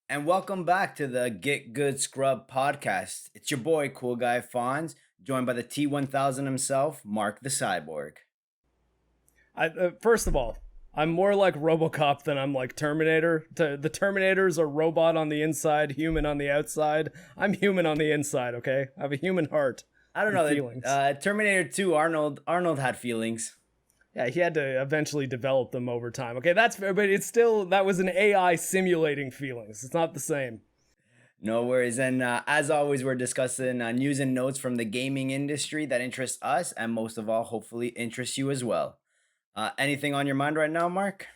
And welcome back to the Get Good Scrub podcast. It's your boy, Cool Guy Fonz, joined by the T1000 himself, MarcTheCyborg. First of all, I'm more like RoboCop than I'm like Terminator. The Terminator's a robot on the inside, human on the outside. I'm human on the inside. Okay, I have a human heart. I don't and know. feelings. Terminator 2, Arnold had feelings. Yeah, he had to eventually develop them over time. Okay, that's fair, but it's still that was an AI simulating feelings. It's not the same. No worries. And as always, we're discussing news and notes from the gaming industry that interest us and most of all, hopefully, interest you as well. Anything on your mind right now, Mark?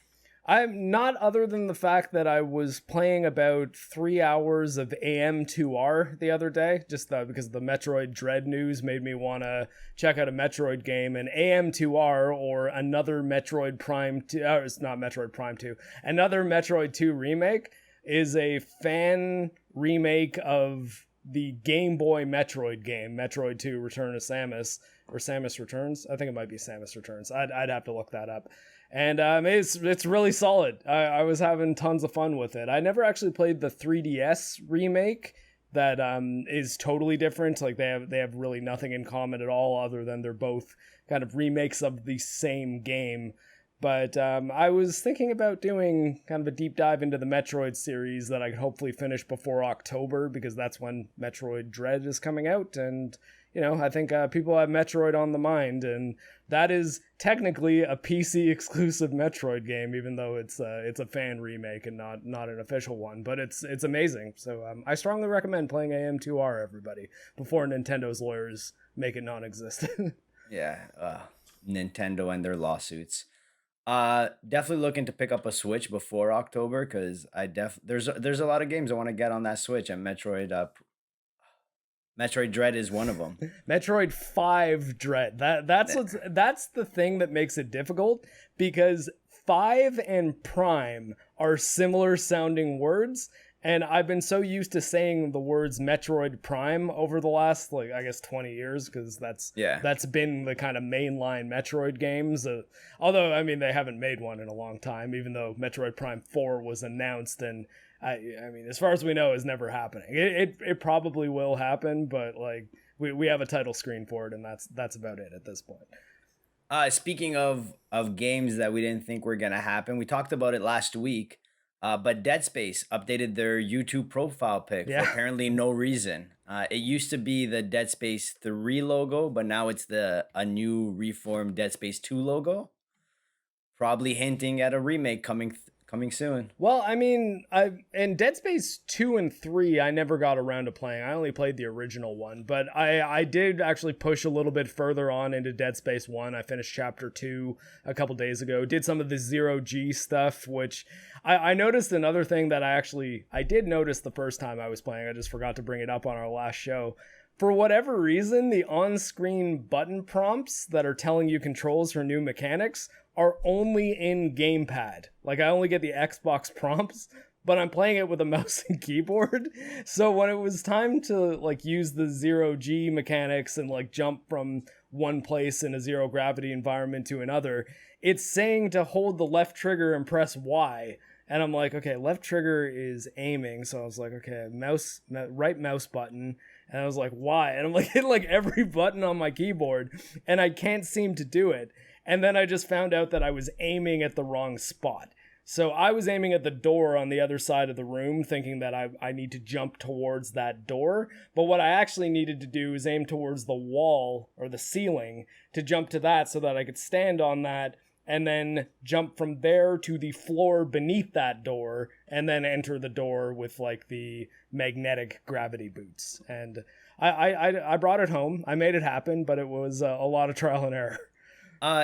I'm not other than the fact that I was playing about 3 hours of AM2R the other day, just because the Metroid Dread news made me want to check out a Metroid game. And AM2R, or another Metroid Prime 2, it's not Metroid Prime 2, another Metroid 2 remake, is a fan remake of the Game Boy Metroid game, Metroid 2 Return of Samus, or Samus Returns. I think it might be Samus Returns. I'd have to look that up. And it's really solid. I was having tons of fun with it. I never actually played the 3DS remake that is totally different. Like they have really nothing in common at all, other than they're both kind of remakes of the same game. But I was thinking about doing kind of a deep dive into the Metroid series that I could hopefully finish before October, because that's when Metroid Dread is coming out. And I think people have Metroid on the mind, and that is technically a PC exclusive Metroid game, even though it's a fan remake and not an official one. But it's amazing. So I strongly recommend playing AM2R, everybody, before Nintendo's lawyers make it non-existent. Yeah, Nintendo and their lawsuits. Definitely looking to pick up a Switch before October because there's a lot of games I want to get on that Switch, and Metroid Dread is one of them. Metroid 5 Dread. That's the thing that makes it difficult, because 5 and Prime are similar sounding words, and I've been so used to saying the words Metroid Prime over the last, like, I guess 20 years, because that's been the kind of mainline Metroid games. Although, I mean, they haven't made one in a long time, even though Metroid Prime 4 was announced, and I mean, as far as we know, is never happening. It probably will happen, but like we have a title screen for it, and that's about it at this point. Speaking of games that we didn't think were gonna happen, we talked about it last week. But Dead Space updated their YouTube profile pic for apparently no reason. It used to be the Dead Space 3 logo, but now it's a new reformed Dead Space 2 logo. Probably hinting at a remake coming soon. Well, I mean, in Dead Space 2 and 3, I never got around to playing. I only played the original one, but I did actually push a little bit further on into Dead Space 1. I finished Chapter 2 a couple days ago. Did some of the zero-G stuff, which I noticed another thing that I did notice the first time I was playing. I just forgot to bring it up on our last show. For whatever reason, the on-screen button prompts that are telling you controls for new mechanics are only in gamepad. Like, I only get the Xbox prompts, but I'm playing it with a mouse and keyboard. So when it was time to like use the zero-G mechanics and like jump from one place in a zero gravity environment to another, it's saying to hold the left trigger and press Y. And I'm like, okay, left trigger is aiming. So I was like, okay, right mouse button. And I was like, why? And I'm like, hitting like every button on my keyboard, and I can't seem to do it. And then I just found out that I was aiming at the wrong spot. So I was aiming at the door on the other side of the room, thinking that I need to jump towards that door. But what I actually needed to do is aim towards the wall or the ceiling to jump to that so that I could stand on that and then jump from there to the floor beneath that door, and then enter the door with like the magnetic gravity boots. And I brought it home. I made it happen, but it was a lot of trial and error.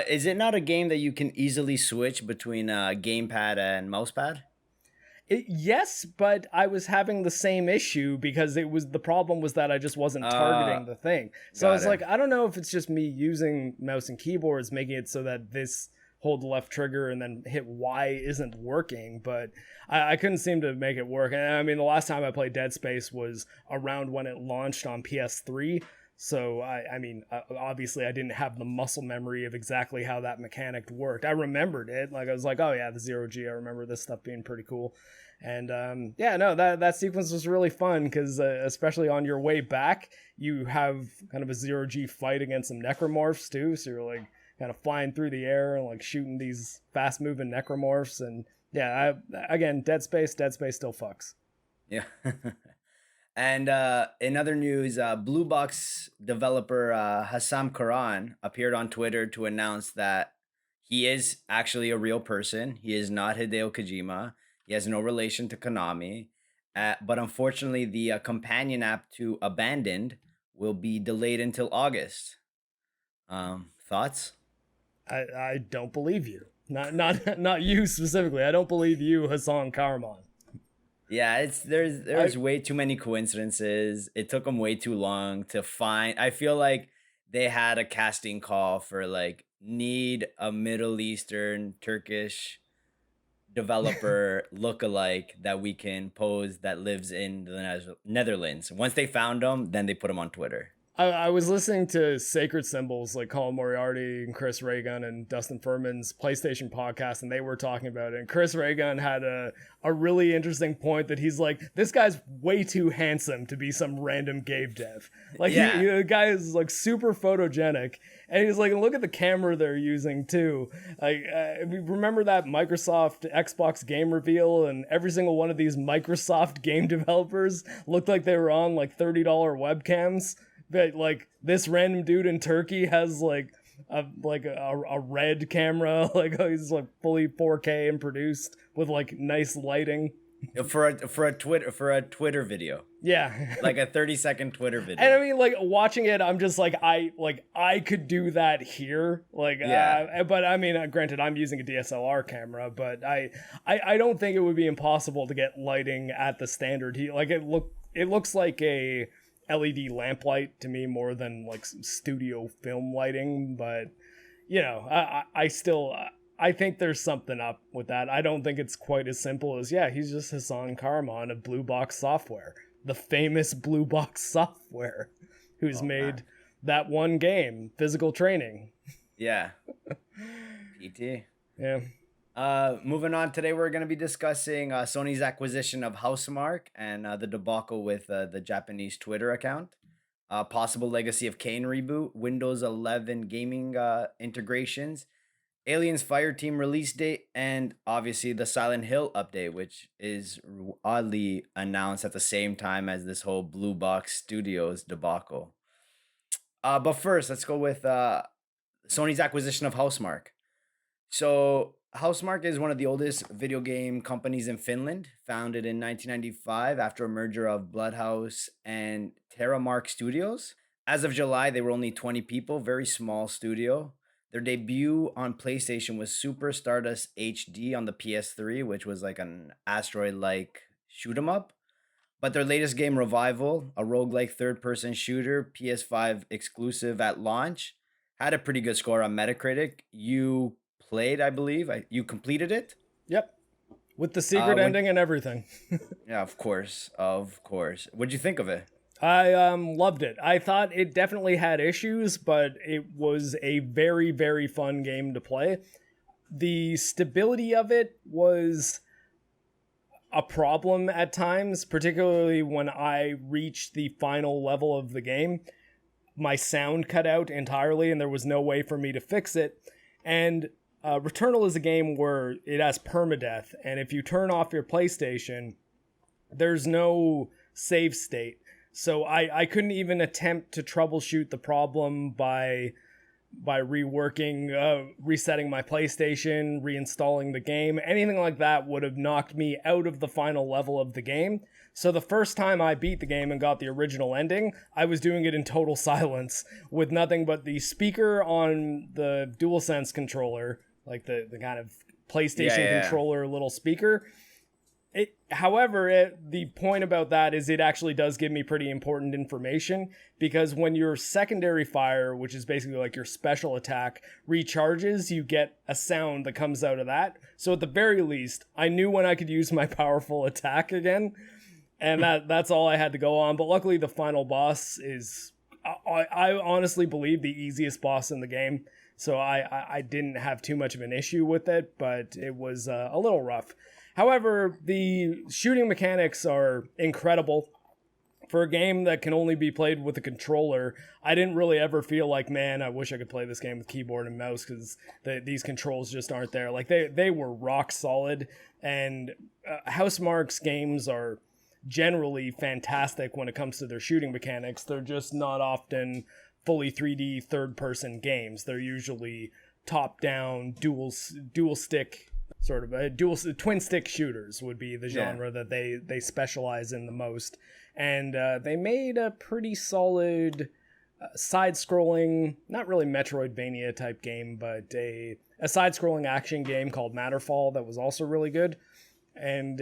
Is it not a game that you can easily switch between gamepad and mousepad? Yes, but I was having the same issue because the problem was that I just wasn't targeting the thing. So I was like, I don't know if it's just me using mouse and keyboards making it so that this hold the left trigger and then hit Y isn't working, but I couldn't seem to make it work. And I mean, the last time I played Dead Space was around when it launched on PS3. So, I mean, obviously I didn't have the muscle memory of exactly how that mechanic worked. I remembered it. Like, I was like, oh yeah, the zero-G, I remember this stuff being pretty cool. And yeah, no, that sequence was really fun because especially on your way back, you have kind of a 0G fight against some necromorphs too. So you're like kind of flying through the air and like shooting these fast moving necromorphs. And yeah, again, Dead Space still fucks. Yeah. And in other news, Blue Box developer Hassam Karan appeared on Twitter to announce that he is actually a real person. He is not Hideo Kojima. He has no relation to Konami. But unfortunately, the companion app to Abandoned will be delayed until August. Thoughts? I don't believe you. Not you specifically. I don't believe you, Hassan Karaman. Yeah, there's way too many coincidences. It took them way too long to find. I feel like they had a casting call for like need a Middle Eastern Turkish developer lookalike that we can pose that lives in the Netherlands. Once they found them, then they put them on Twitter. I was listening to Sacred Symbols, like Colin Moriarty and Chris Ray Gun and Dustin Furman's PlayStation podcast, and they were talking about it. And Chris Ray Gun had a really interesting point that he's like, this guy's way too handsome to be some random game dev. Like, Yeah. the guy is like super photogenic. And he's like, look at the camera they're using too. Like, remember that Microsoft Xbox game reveal, and every single one of these Microsoft game developers looked like they were on like $30 webcams. But like this random dude in Turkey has like a red camera, like he's like fully 4K and produced with like nice lighting for a Twitter video. Yeah. Like a 30-second Twitter video. And I mean, like watching it, I'm just like I could do that here. Like, Yeah. But I mean, granted, I'm using a DSLR camera, but I don't think it would be impossible to get lighting at the standard. It looks like a LED lamplight to me more than like some studio film lighting, but you know, I still I think there's something up with that. I don't think it's quite as simple as he's just Hassan Karaman of Blue Box Software, the famous Blue Box Software, who's made that one game, Physical Training. Yeah. PT. Yeah. Moving on, today we're going to be discussing Sony's acquisition of Housemarque and the debacle with the Japanese Twitter account, possible Legacy of Kain reboot, Windows 11 gaming integrations, Aliens Fireteam release date, and obviously the Silent Hill update, which is oddly announced at the same time as this whole Blue Box Studios debacle. But first, let's go with Sony's acquisition of Housemarque. So Housemarque is one of the oldest video game companies in Finland, founded in 1995 after a merger of Bloodhouse and Terramark Studios. As of July, they were only 20 people, very small studio. Their debut on PlayStation was Super Stardust HD on the PS3, which was like an asteroid-like shoot 'em up. But their latest game, Revival, a roguelike third-person shooter, PS5 exclusive at launch, had a pretty good score on Metacritic. You played, I believe. You completed it? Yep. With the secret ending and everything. Yeah, of course. What'd you think of it? I loved it. I thought it definitely had issues, but it was a very, very fun game to play. The stability of it was a problem at times, particularly when I reached the final level of the game. My sound cut out entirely, and there was no way for me to fix it. And Returnal is a game where it has permadeath, and if you turn off your PlayStation, there's no save state. So I couldn't even attempt to troubleshoot the problem by reworking, resetting my PlayStation, reinstalling the game. Anything like that would have knocked me out of the final level of the game. So the first time I beat the game and got the original ending, I was doing it in total silence with nothing but the speaker on the DualSense controller, like the kind of PlayStation controller little speaker. However, the point about that is it actually does give me pretty important information, because when your secondary fire, which is basically like your special attack, recharges, you get a sound that comes out of that. So at the very least, I knew when I could use my powerful attack again, and that's all I had to go on. But luckily, the final boss is, I honestly believe, the easiest boss in the game. So I didn't have too much of an issue with it, but it was a little rough. However, the shooting mechanics are incredible. For a game that can only be played with a controller, I didn't really ever feel like, man, I wish I could play this game with keyboard and mouse, because these controls just aren't there. Like, they were rock solid, and Housemarque's games are generally fantastic when it comes to their shooting mechanics. They're just not often fully 3D third-person games. They're usually top-down, dual stick, sort of twin stick shooters would be the genre that they specialize in the most. And they made a pretty solid side-scrolling, not really Metroidvania type game, but a side-scrolling action game called Matterfall that was also really good. And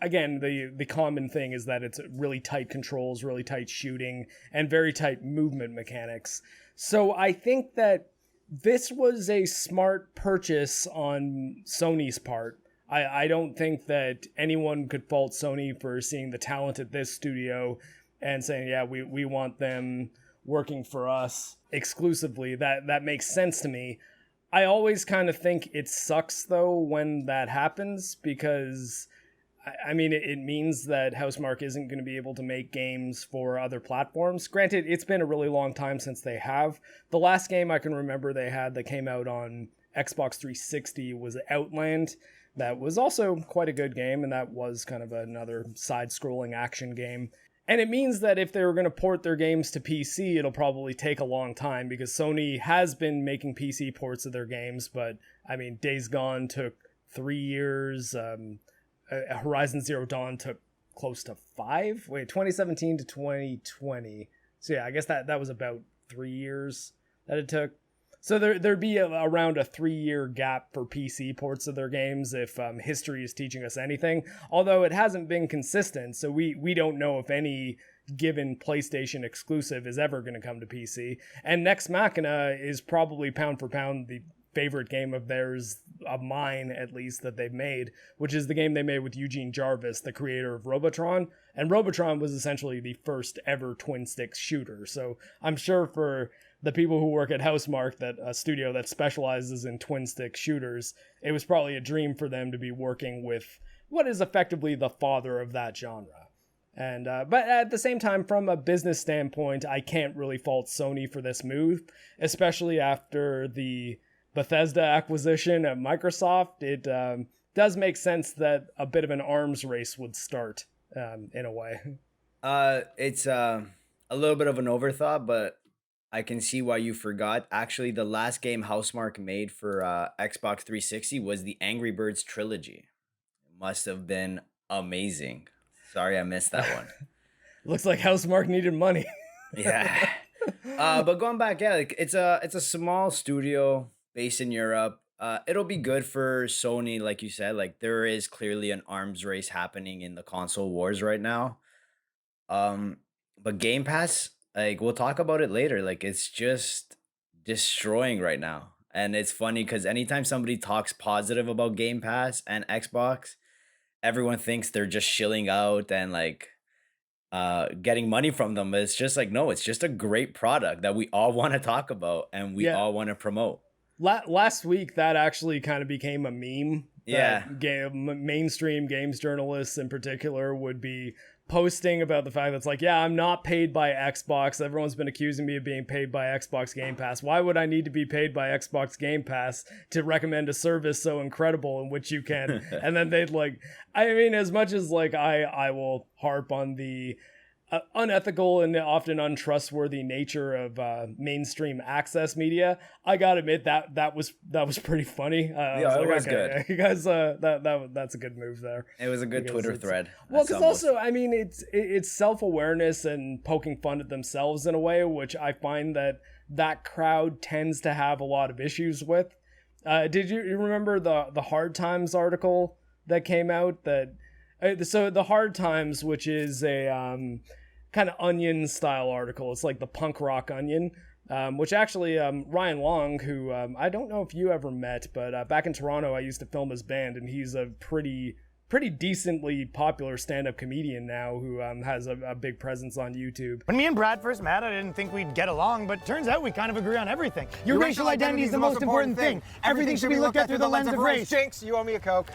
again, the common thing is that it's really tight controls, really tight shooting, and very tight movement mechanics. So I think that this was a smart purchase on Sony's part. I don't think that anyone could fault Sony for seeing the talent at this studio and saying, yeah, we want them working for us exclusively. That makes sense to me. I always kind of think it sucks, though, when that happens, because, I mean, it means that Housemarque isn't going to be able to make games for other platforms. Granted, it's been a really long time since they have. The last game I can remember they had that came out on Xbox 360 was Outland. That was also quite a good game, and that was kind of another side-scrolling action game. And it means that if they were going to port their games to PC, it'll probably take a long time, because Sony has been making PC ports of their games, but, I mean, Days Gone took 3 years, Horizon Zero Dawn took close to 5? 2017 to 2020. So yeah, I guess that was about 3 years that it took. So there'd be around a 3-year gap for PC ports of their games if history is teaching us anything. Although it hasn't been consistent, so we don't know if any given PlayStation exclusive is ever going to come to PC. And Nex Machina is probably pound for pound the favorite game of theirs, of mine at least, that they've made, which is the game they made with Eugene Jarvis, the creator of Robotron. And Robotron was essentially the first ever twin-stick shooter. So I'm sure for the people who work at Housemarque, that a studio that specializes in twin-stick shooters, it was probably a dream for them to be working with what is effectively the father of that genre. And but at the same time, from a business standpoint, I can't really fault Sony for this move, especially after the Bethesda acquisition at Microsoft. It does make sense that a bit of an arms race would start in a way. It's a little bit of an overthought, but I can see why you forgot. Actually, the last game Housemarque made for Xbox 360 was the Angry Birds trilogy. It must have been amazing. Sorry, I missed that one. Looks like Housemarque needed money. Yeah. But going back, yeah, like it's a small studio based in Europe. It'll be good for Sony, like you said. Like, there is clearly an arms race happening in the console wars right now. But Game Pass, like, we'll talk about it later. Like, it's just destroying right now. And it's funny because anytime somebody talks positive about Game Pass and Xbox, everyone thinks they're just shilling out and like getting money from them. But it's just like, no, it's just a great product that we all want to talk about and we all want to promote. Last week, that actually kind of became a meme. Yeah. Mainstream games journalists in particular would be posting about the fact that it's like, yeah, I'm not paid by Xbox. Everyone's been accusing me of being paid by Xbox Game Pass. Why would I need to be paid by Xbox Game Pass to recommend a service so incredible in which you can? And then they'd like, I mean, as much as like I will harp on the unethical and often untrustworthy nature of mainstream access media, I gotta admit that was pretty funny. Yeah, it was good. You guys, that's a good move there. It was a good Twitter thread. Well, because also, I mean, it's self-awareness and poking fun at themselves in a way, which I find that crowd tends to have a lot of issues with. Did you remember the Hard Times article that came out? So the Hard Times, which is a kind of Onion style article. It's like the punk rock Onion, which actually Ryan Long, who I don't know if you ever met, but back in Toronto, I used to film his band, and he's a pretty decently popular stand-up comedian now who has a big presence on YouTube. When me and Brad first met, I didn't think we'd get along, but turns out we kind of agree on everything. Your racial identity is the most important thing. Everything should be looked at through the lens of race. Jinx, you owe me a Coke.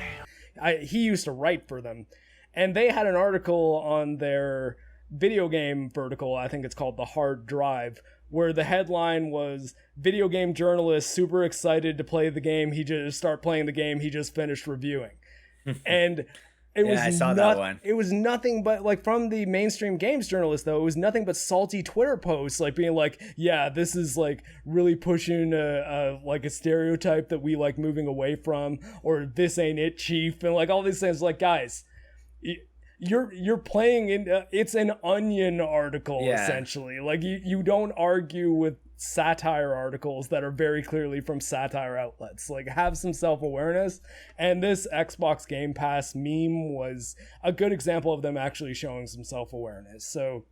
he used to write for them, and they had an article on their video game vertical, I think it's called The Hard Drive, where the headline was video game journalist super excited to play the game he just finished reviewing. And I saw that one. It was nothing but, like, from the mainstream games journalist, though, it was nothing but salty Twitter posts, like being like, yeah, this is like really pushing a stereotype that we like moving away from, or this ain't it, chief, and like all these things. Like, guys, you're playing in it's an Onion article, essentially. Like, you don't argue with satire articles that are very clearly from satire outlets. Like, have some self-awareness. And this Xbox Game Pass meme was a good example of them actually showing some self-awareness. So,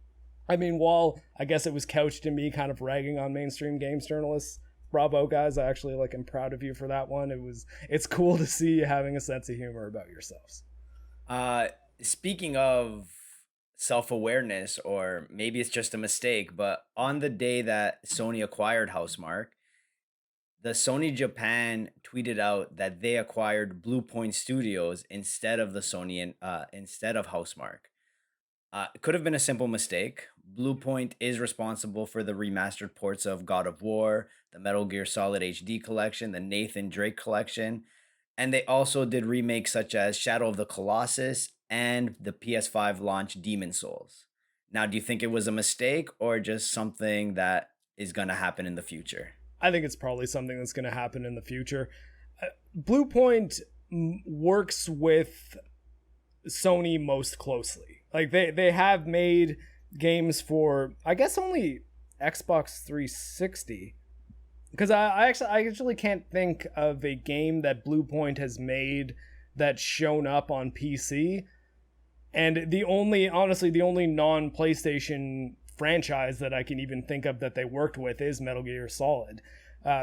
I mean, while I guess it was couched in me kind of ragging on mainstream games journalists, bravo, guys. I actually am proud of you for that one. It's cool to see you having a sense of humor about yourselves. Speaking of self-awareness, or maybe it's just a mistake, but on the day that Sony acquired Housemarque, the Sony Japan tweeted out that they acquired Blue Point Studios instead of instead of Housemarque. It could have been a simple mistake. Blue Point is responsible for the remastered ports of God of War, the Metal Gear Solid HD collection, the Nathan Drake collection, and they also did remakes such as Shadow of the Colossus and the PS5 launch Demon's Souls. Now, do you think it was a mistake or just something that is going to happen in the future? I think it's probably something that's going to happen in the future. Blue Point works with Sony most closely. Like, they have made games for, I guess, only Xbox 360. Because I actually can't think of a game that Blue Point has made that's shown up on PC. And the only non-PlayStation franchise that I can even think of that they worked with is Metal Gear Solid,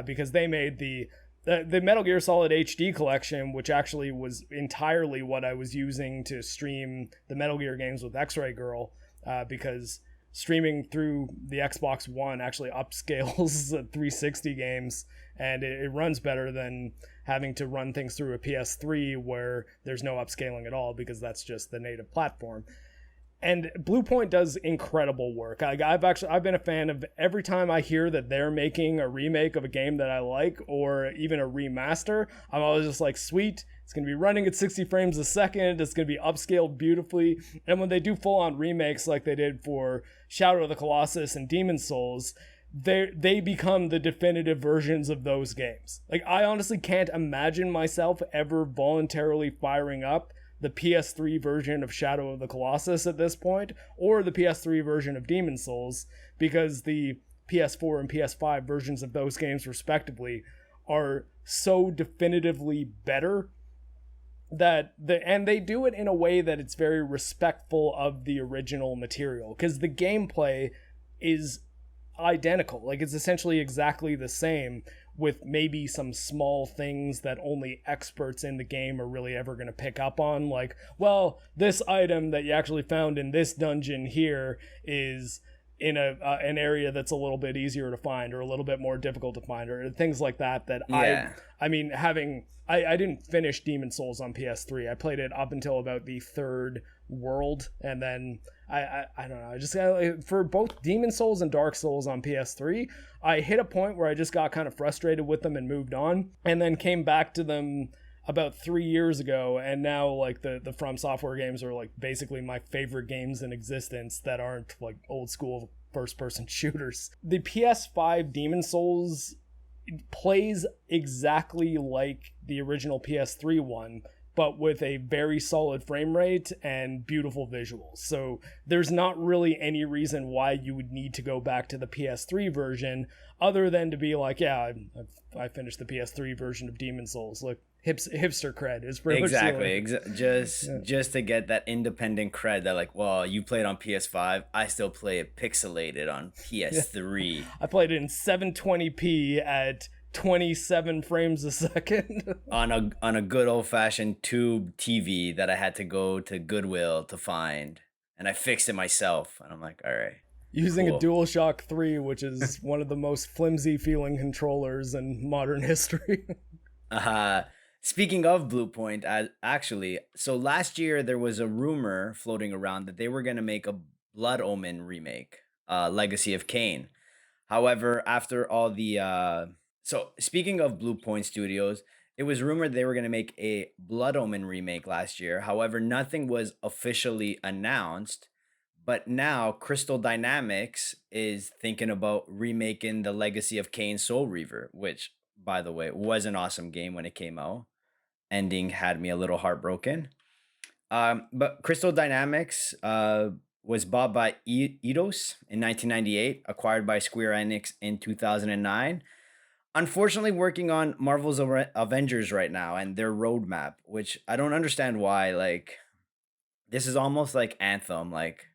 because they made the Metal Gear Solid HD collection, which actually was entirely what I was using to stream the Metal Gear games with Xray Girl, because streaming through the Xbox One actually upscales 360 games, and it runs better than having to run things through a PS3 where there's no upscaling at all, because that's just the native platform. And Blue Point does incredible work. I've been a fan of every time I hear that they're making a remake of a game that I like, or even a remaster, I'm always just like, sweet, it's going to be running at 60 frames a second, it's going to be upscaled beautifully. And when they do full-on remakes like they did for Shadow of the Colossus and Demon's Souls, they become the definitive versions of those games. Like, I honestly can't imagine myself ever voluntarily firing up the PS3 version of Shadow of the Colossus at this point, or the PS3 version of Demon's Souls, because the PS4 and PS5 versions of those games respectively are so definitively better that and they do it in a way that it's very respectful of the original material, because the gameplay is identical. Like, it's essentially exactly the same, with maybe some small things that only experts in the game are really ever going to pick up on. Like, well, this item that you actually found in this dungeon here is in an area that's a little bit easier to find, or a little bit more difficult to find, or things like that. I mean, I didn't finish Demon's Souls on PS3. I played it up until about the third world, and then I don't know. I just for both Demon's Souls and Dark Souls on PS3, I hit a point where I just got kind of frustrated with them and moved on, and then came back to them about 3 years ago, and now like the From Software games are like basically my favorite games in existence that aren't like old school first person shooters. The PS5 Demon's Souls plays exactly like the original PS3 one, but with a very solid frame rate and beautiful visuals. So there's not really any reason why you would need to go back to the PS3 version, other than to be like, yeah, I finished the PS3 version of Demon's Souls. Look, hipster cred is pretty exactly just to get that independent cred that, like, well, you played on PS5, I still play it pixelated on PS3. Yeah. I played it in 720p at 27 frames a second on a good old-fashioned tube TV that I had to go to Goodwill to find, and I fixed it myself, and I'm like, all right, using cool. A DualShock 3, which is one of the most flimsy feeling controllers in modern history. Speaking of Blue Point, actually, so last year there was a rumor floating around that they were going to make a Blood Omen remake, Legacy of Kain. However, after all the so speaking of Blue Point Studios, it was rumored they were going to make a Blood Omen remake last year. However, nothing was officially announced. But now Crystal Dynamics is thinking about remaking the Legacy of Kain Soul Reaver, which, by the way, was an awesome game when it came out. Ending had me a little heartbroken. But Crystal Dynamics was bought by Eidos in 1998, acquired by Square Enix in 2009. Unfortunately, working on Marvel's Avengers right now and their roadmap, which I don't understand why. Like, this is almost like Anthem. Like,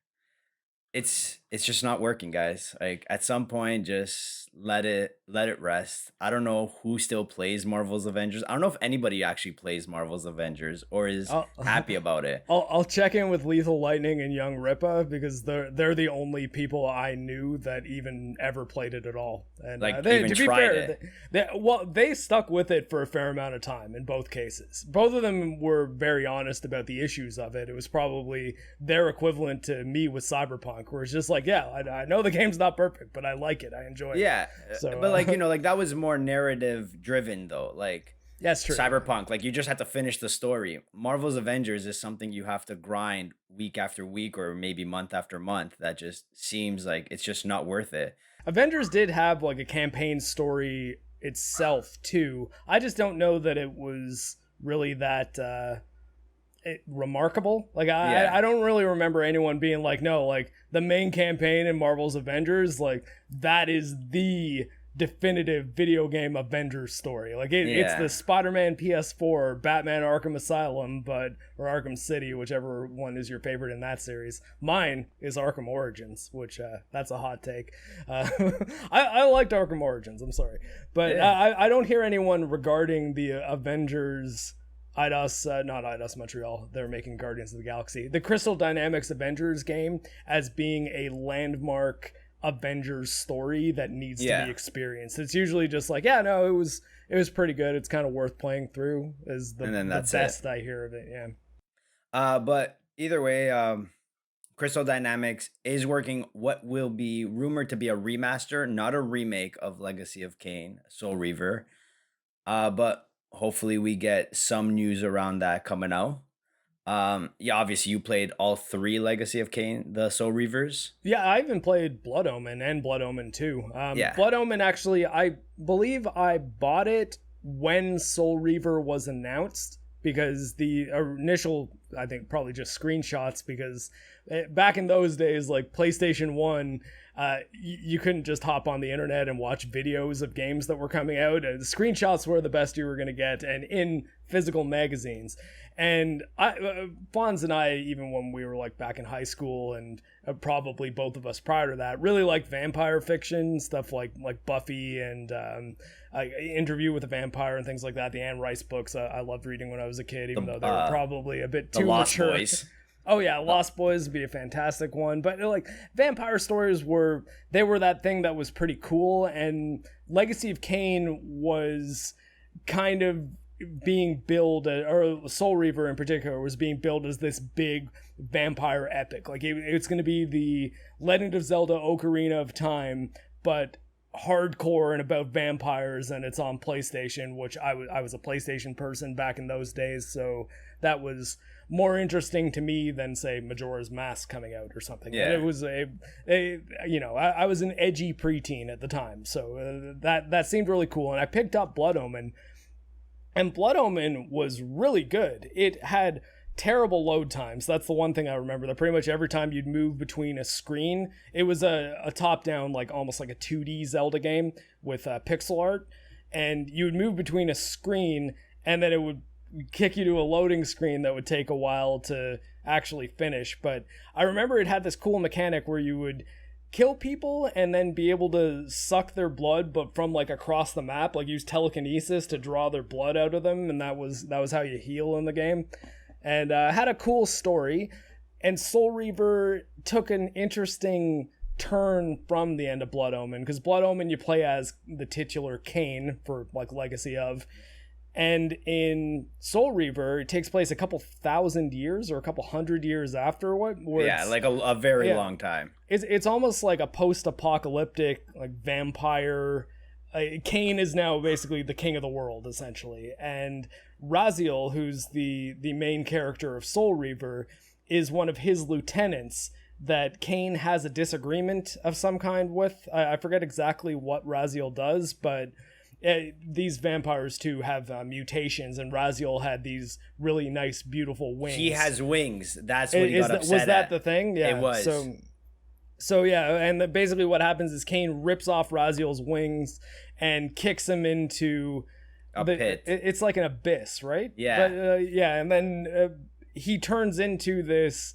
it's just not working, guys. Like at some point, just let it rest. I don't know who still plays Marvel's Avengers. I don't know if anybody actually plays Marvel's Avengers or is I'll, happy about it. I'll check in with Lethal Lightning and Young Ripa because they're the only people I knew that even ever played it at all. And Like they, even to be tried fair, it. they stuck with it for a fair amount of time in both cases. Both of them were very honest about the issues of it. It was probably their equivalent to me with Cyberpunk, where it's just like, yeah, I know the game's not perfect, but I like it. I enjoy it. Yeah, So, but like like that was more narrative driven though. Like that's true. Cyberpunk, like you just had to finish the story. Marvel's Avengers is something you have to grind week after week or maybe month after month. That just seems like it's just not worth it. Avengers did have like a campaign story itself too. I just don't know that it was really that remarkable. Like I don't really remember anyone being like, no, like the main campaign in Marvel's Avengers, like that is the definitive video game Avengers story. Like it's the Spider-Man PS4, Batman Arkham Asylum, or Arkham City, whichever one is your favorite in that series. Mine is Arkham Origins, which that's a hot take. I liked Arkham Origins, I'm sorry. But I don't hear anyone regarding the Avengers not Eidos Montreal. They're making Guardians of the Galaxy. The Crystal Dynamics Avengers game as being a landmark Avengers story that needs to be experienced. It's usually just like, yeah, no, it was pretty good. It's kind of worth playing through. Is the best I hear of it. Yeah. But either way, Crystal Dynamics is working what will be rumored to be a remaster, not a remake of Legacy of Kain, Soul Reaver. But hopefully we get some news around that coming out. Obviously you played all three Legacy of Kain, the Soul Reavers. Yeah, I even played Blood Omen and Blood Omen 2. Blood Omen, actually, I believe I bought it when Soul Reaver was announced, because the initial, I think probably just screenshots, because back in those days, like PlayStation 1, you couldn't just hop on the internet and watch videos of games that were coming out. The screenshots were the best you were going to get, and in physical magazines. And Fonz and I, even when we were like back in high school, and probably both of us prior to that, really liked vampire fiction, stuff like Buffy and Interview with a Vampire and things like that. The Anne Rice books I loved reading when I was a kid, even though they were probably a bit too Lost mature. Boys. Oh yeah, Lost Boys would be a fantastic one. But like vampire stories were that thing that was pretty cool, and Legacy of Kain was kind of being billed, or Soul Reaver in particular was being billed as this big vampire epic. Like it's going to be the Legend of Zelda Ocarina of Time, but hardcore and about vampires, and it's on PlayStation, which I was a PlayStation person back in those days, so that was more interesting to me than say Majora's Mask coming out or something. Yeah. And it was I was an edgy preteen at the time, so that seemed really cool, and I picked up Blood Omen. And Blood Omen was really good. It had terrible load times. That's the one thing I remember. That pretty much every time you'd move between a screen, it was a top-down, like almost like a 2D Zelda game with pixel art. And you would move between a screen, and then it would kick you to a loading screen that would take a while to actually finish. But I remember it had this cool mechanic where you would kill people and then be able to suck their blood, but from like across the map, like use telekinesis to draw their blood out of them, and that was how you heal in the game. And had a cool story. And Soul Reaver took an interesting turn from the end of Blood Omen, because Blood Omen you play as the titular Kain for like Legacy of, And in Soul Reaver, it takes place a couple thousand years or a couple hundred years after Yeah, like a very long time. It's almost like a post-apocalyptic like vampire. Kain is now basically the king of the world, essentially. And Raziel, who's the main character of Soul Reaver, is one of his lieutenants that Kain has a disagreement of some kind with. I forget exactly what Raziel does, but these vampires too have mutations, and Raziel had these really nice, beautiful wings. He has wings. That's what he got upset Was that at. the thing? Yeah, it was. So yeah, and basically what happens is Kain rips off Raziel's wings and kicks him into a pit. It's like an abyss, right? Yeah. But, and then he turns into this,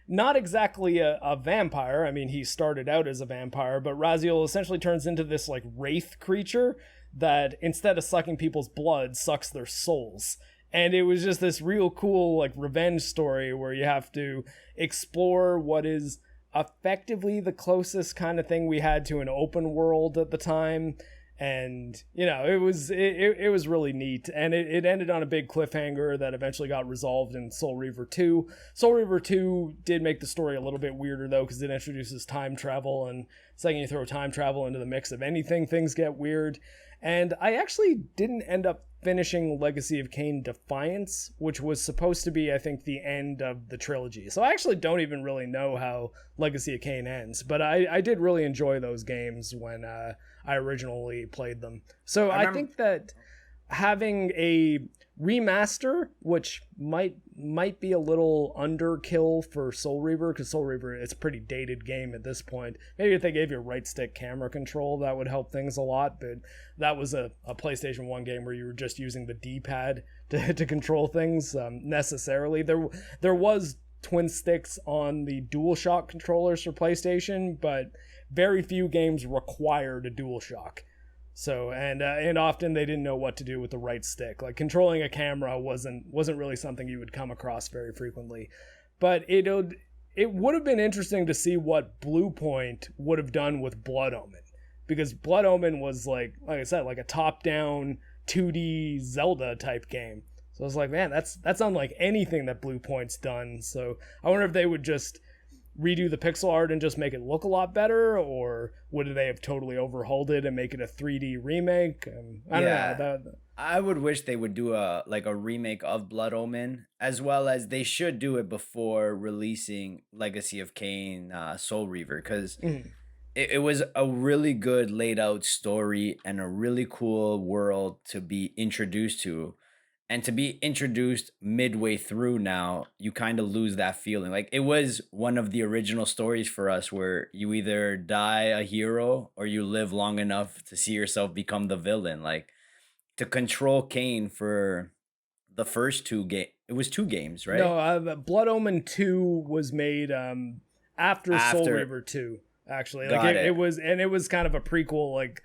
not exactly a vampire. I mean, he started out as a vampire, but Raziel essentially turns into this like wraith creature that instead of sucking people's blood, sucks their souls. And it was just this real cool like revenge story where you have to explore what is effectively the closest kind of thing we had to an open world at the time. And it was really neat, and it ended on a big cliffhanger that eventually got resolved in Soul Reaver 2. Soul Reaver 2 did make the story a little bit weirder though, because it introduces time travel, and the second you throw time travel into the mix of anything, things get weird. And I actually didn't end up finishing Legacy of Kain Defiance, which was supposed to be, I think, the end of the trilogy. So I actually don't even really know how Legacy of Kain ends, but I did really enjoy those games when I originally played them. So I think that having a remaster, which might be a little underkill for Soul Reaver, because Soul Reaver, it's a pretty dated game at this point. Maybe if they gave you a right stick camera control, that would help things a lot, but that was a PlayStation 1 game where you were just using the D-pad to control things necessarily. There was twin sticks on the DualShock controllers for PlayStation, but very few games required a DualShock. So and often they didn't know what to do with the right stick. Like controlling a camera wasn't really something you would come across very frequently. But it would have been interesting to see what Bluepoint would have done with Blood Omen, because Blood Omen was like I said, like a top-down 2D Zelda type game. So I was like, man, that's unlike anything that Bluepoint's done. So I wonder if they would just redo the pixel art and just make it look a lot better, or would they have totally overhauled it and make it a 3D remake? I don't know. I would wish they would do a remake of Blood Omen, as well as they should do it before releasing Legacy of Kain Soul Reaver, because it was a really good laid out story and a really cool world to be introduced to. And to be introduced midway through now, you kind of lose that feeling. Like, it was one of the original stories for us where you either die a hero or you live long enough to see yourself become the villain. Like, to control Kain for the first it was 2 games, right? No, Blood Omen 2 was made after Soul Reaver 2, actually. Like, it was kind of a prequel, like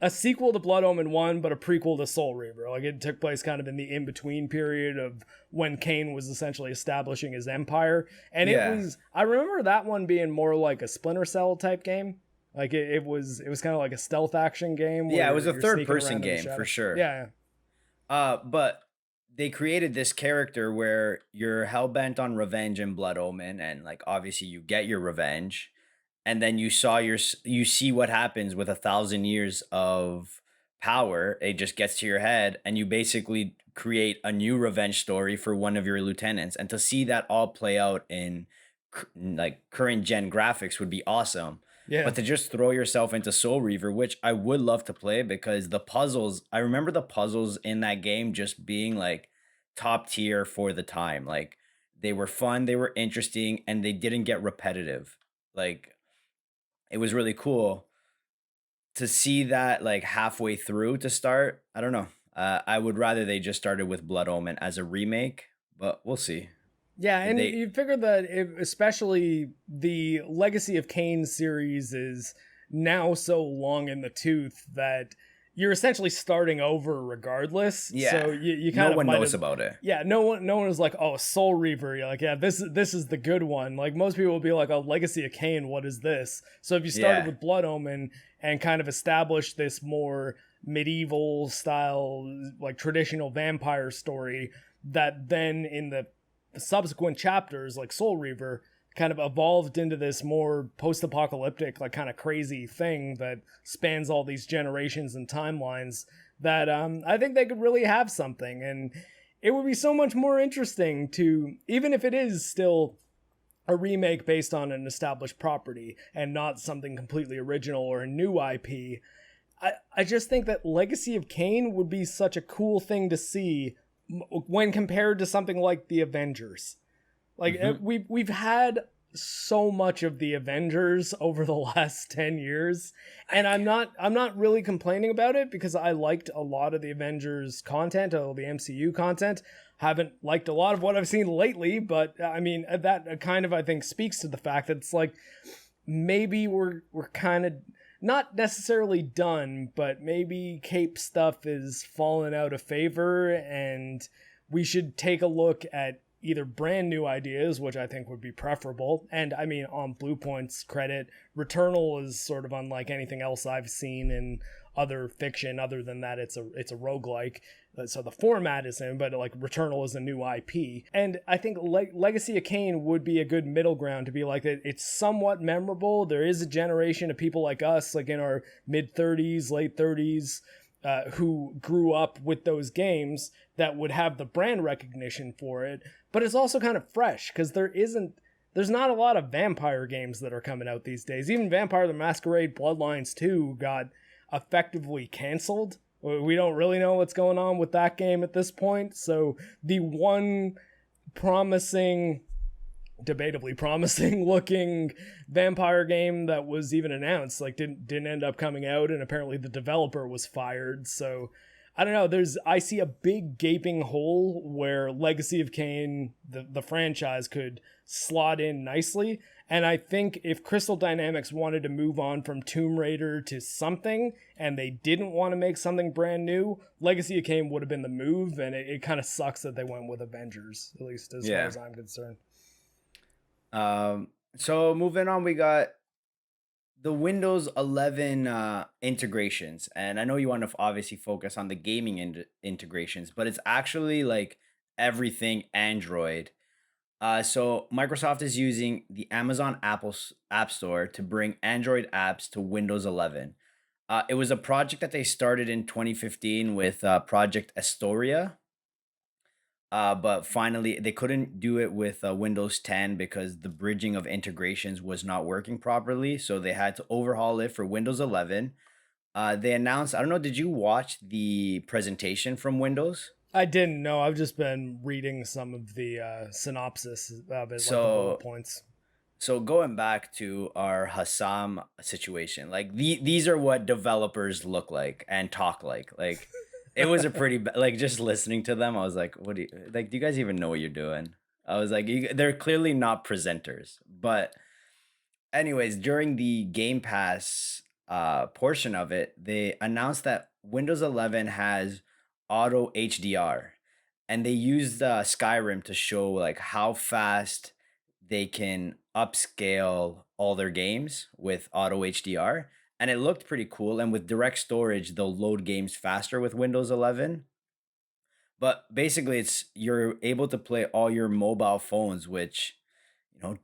a sequel to Blood Omen 1, but a prequel to Soul Reaver. Like, it took place kind of in the in-between period of when Kain was essentially establishing his empire. And I remember that one being more like a Splinter Cell type game. Like, it was kind of like a stealth action game. Yeah, it was a third-person game, for sure. Yeah. But they created this character where you're hell-bent on revenge in Blood Omen, and, like, obviously you get your revenge. And then you see what happens with 1,000 years of power. It just gets to your head, and you basically create a new revenge story for one of your lieutenants. And to see that all play out in like current gen graphics would be awesome. Yeah. But to just throw yourself into Soul Reaver, which I would love to play, because I remember the puzzles in that game just being like top tier for the time. Like, they were fun, they were interesting, and they didn't get repetitive. Like, it was really cool to see that, like, halfway through to start. I don't know. I would rather they just started with Blood Omen as a remake, but we'll see. Yeah, and you figure that especially the Legacy of Kain series is now so long in the tooth that you're essentially starting over regardless. Yeah. So you kind of no one knows about it. Yeah, no one was like, oh, Soul Reaver. You're like, yeah, this is the good one. Like, most people will be like, oh, Legacy of Kain, what is this? So if you started with Blood Omen and kind of established this more medieval style, like traditional vampire story that then in the subsequent chapters, like Soul Reaver, kind of evolved into this more post-apocalyptic, like kind of crazy thing that spans all these generations and timelines that I think they could really have something. And it would be so much more interesting to, even if it is still a remake based on an established property and not something completely original or a new IP, I just think that Legacy of Kain would be such a cool thing to see when compared to something like the Avengers. Like we've had so much of the Avengers over the last 10 years, and I'm not really complaining about it because I liked a lot of the Avengers content, or the MCU content. Haven't liked a lot of what I've seen lately, but I mean that kind of I think speaks to the fact that it's like maybe we're kind of not necessarily done, but maybe Cape stuff is falling out of favor, and we should take a look at either brand new ideas, which I think would be preferable. And I mean, on Bluepoint's credit, Returnal is sort of unlike anything else I've seen in other fiction, other than that it's a roguelike. So the format is in, but like Returnal is a new IP. And I think Legacy of Kain would be a good middle ground to be like, it's somewhat memorable. There is a generation of people like us, like in our mid-30s, late 30s, who grew up with those games that would have the brand recognition for it, but it's also kind of fresh because there's not a lot of vampire games that are coming out these days. Even Vampire the Masquerade Bloodlines 2 got effectively canceled. We don't really know what's going on with that game at this point. So the one debatably promising looking vampire game that was even announced like didn't end up coming out, and apparently the developer was fired. So I don't know, I see a big gaping hole where Legacy of Kain, the franchise, could slot in nicely. And I think if Crystal Dynamics wanted to move on from Tomb Raider to something, and they didn't want to make something brand new, Legacy of Kain would have been the move, and it kind of sucks that they went with Avengers, at least as far as I'm concerned. So moving on, we got the Windows 11 integrations, and I know you want to obviously focus on the gaming integrations, but it's actually like everything Android. So Microsoft is using the Amazon App Store to bring Android apps to Windows 11. It was a project that they started in 2015 with Project Astoria. But finally, they couldn't do it with Windows 10 because the bridging of integrations was not working properly. So they had to overhaul it for Windows 11. They announced, I don't know, did you watch the presentation from Windows? I didn't know. I've just been reading some of the synopsis of it, like the bullet points. So going back to our Hassam situation, like these are what developers look like and talk like. Like it was a pretty like just listening to them. I was like, what do you guys even know what you're doing? I was like, they're clearly not presenters. But anyways, during the Game Pass portion of it, they announced that Windows 11 has auto HDR, and they used Skyrim to show like how fast they can upscale all their games with auto HDR, and it looked pretty cool. And with direct storage, they'll load games faster with Windows 11. But basically, you're able to play all your mobile phones, which,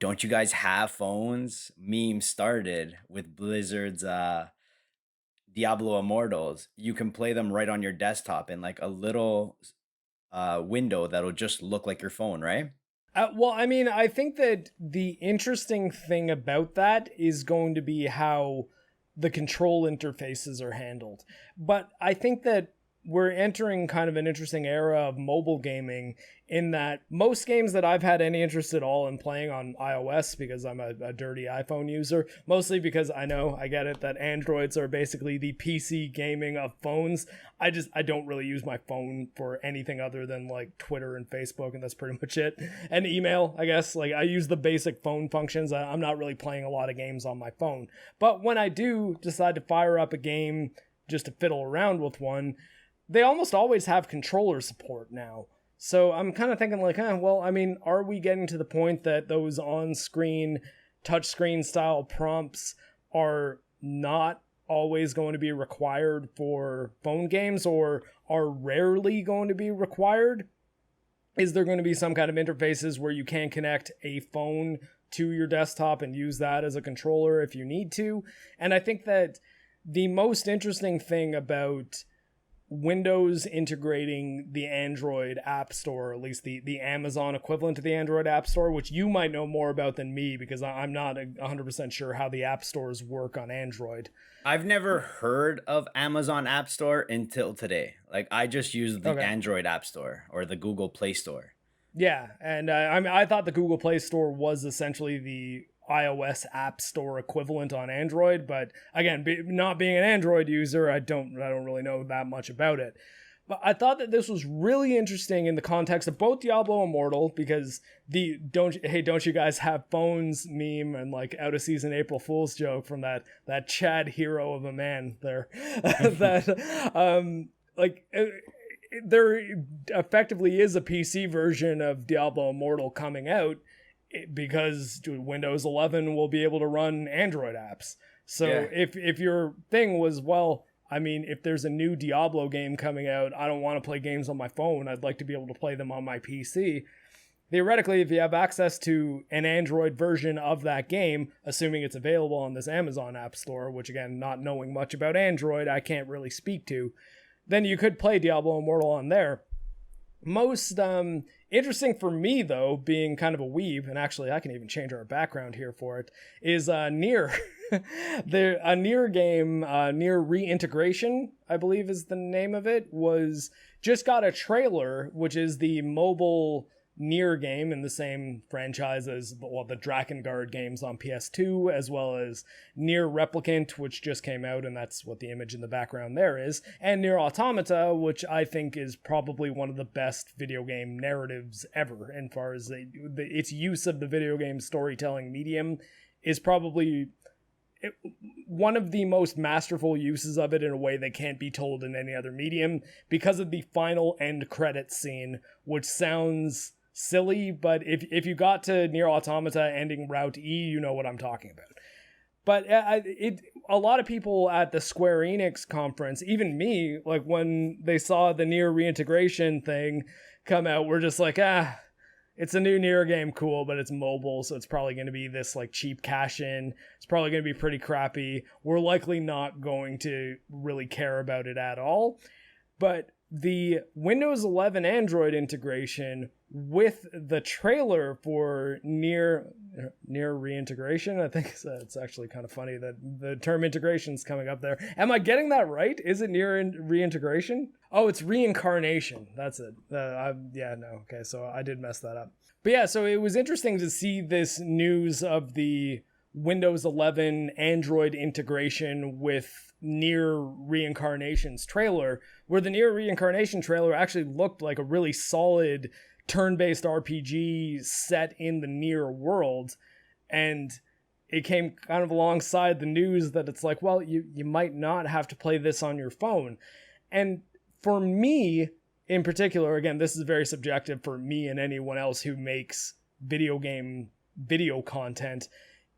don't you guys have phones? Memes started with Blizzard's Diablo Immortals. You can play them right on your desktop in like a little window that'll just look like your phone, right? Well, I mean, I think that the interesting thing about that is going to be how the control interfaces are handled. But I think that we're entering kind of an interesting era of mobile gaming in that most games that I've had any interest at all in playing on iOS, because I'm a dirty iPhone user, mostly because I get it that Androids are basically the PC gaming of phones. I don't really use my phone for anything other than like Twitter and Facebook, and that's pretty much it. And email, I guess. Like I use the basic phone functions. I'm not really playing a lot of games on my phone. But when I do decide to fire up a game just to fiddle around with one, they almost always have controller support now. So I'm kind of thinking like, well, I mean, are we getting to the point that those on-screen, touchscreen style prompts are not always going to be required for phone games or are rarely going to be required. Is there going to be some kind of interfaces where you can connect a phone to your desktop and use that as a controller if you need to? And I think that the most interesting thing about Windows integrating the Android App Store, or at least the Amazon equivalent to the Android App Store, which you might know more about than me because I'm not 100% sure how the app stores work on Android. I've never heard of Amazon App Store until today. Like, I just use the Android App Store or the Google Play Store. Yeah, and I thought the Google Play Store was essentially the iOS App Store equivalent on Android, but again, not being an Android user, I don't really know that much about it. But I thought that this was really interesting in the context of both Diablo Immortal, because the don't you guys have phones meme and like out of season April Fool's joke from that Chad hero of a man there that there effectively is a PC version of Diablo Immortal coming out, because Windows 11 will be able to run Android apps. So if your thing was, well, I mean, if there's a new Diablo game coming out, I don't want to play games on my phone. I'd like to be able to play them on my PC. Theoretically, if you have access to an Android version of that game, assuming it's available on this Amazon App Store, which again, not knowing much about Android, I can't really speak to, then you could play Diablo Immortal on there. Most interesting for me, though, being kind of a weeb, and actually I can even change our background here for it, is Nier. A Nier game, Nier Reintegration, I believe is the name of it, was just got a trailer, which is the mobile Nier game in the same franchise as the Drakengard games on PS2, as well as Nier Replicant, which just came out, and that's what the image in the background there is, and Nier Automata, which I think is probably one of the best video game narratives ever, as far as its use of the video game storytelling medium is probably one of the most masterful uses of it in a way that can't be told in any other medium, because of the final end credits scene, which sounds silly, but if you got to Nier Automata ending Route E, you know what I'm talking about. But a lot of people at the Square Enix conference, even me, like when they saw the Nier Reintegration thing come out, we're just like, it's a new Nier game, cool, but it's mobile, so it's probably going to be this like cheap cash-in. It's probably going to be pretty crappy. We're likely not going to really care about it at all. But the Windows 11 Android integration with the trailer for Nier Reintegration, I think it's actually kind of funny that the term integration is coming up there. Am I getting that right? Is it Nier Reintegration? Oh, it's Reincarnation. That's it. Okay, so I did mess that up. But yeah, so it was interesting to see this news of the Windows 11 Android integration with Nier Reincarnation's trailer, where the Nier Reincarnation trailer actually looked like a really solid turn-based RPG set in the Nier world, and it came kind of alongside the news that it's like, well, you might not have to play this on your phone. And for me in particular, again, this is very subjective for me and anyone else who makes video content,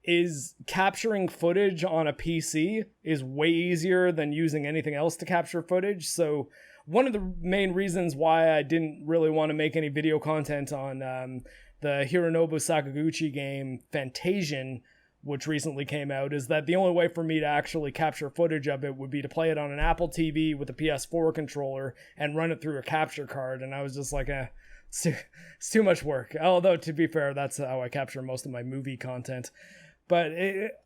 is capturing footage on a PC is way easier than using anything else to capture footage. So one of the main reasons why I didn't really want to make any video content on the Hironobu Sakaguchi game Fantasian, which recently came out, is that the only way for me to actually capture footage of it would be to play it on an Apple TV with a PS4 controller and run it through a capture card. And I was just like, it's too much work. Although, to be fair, that's how I capture most of my movie content. But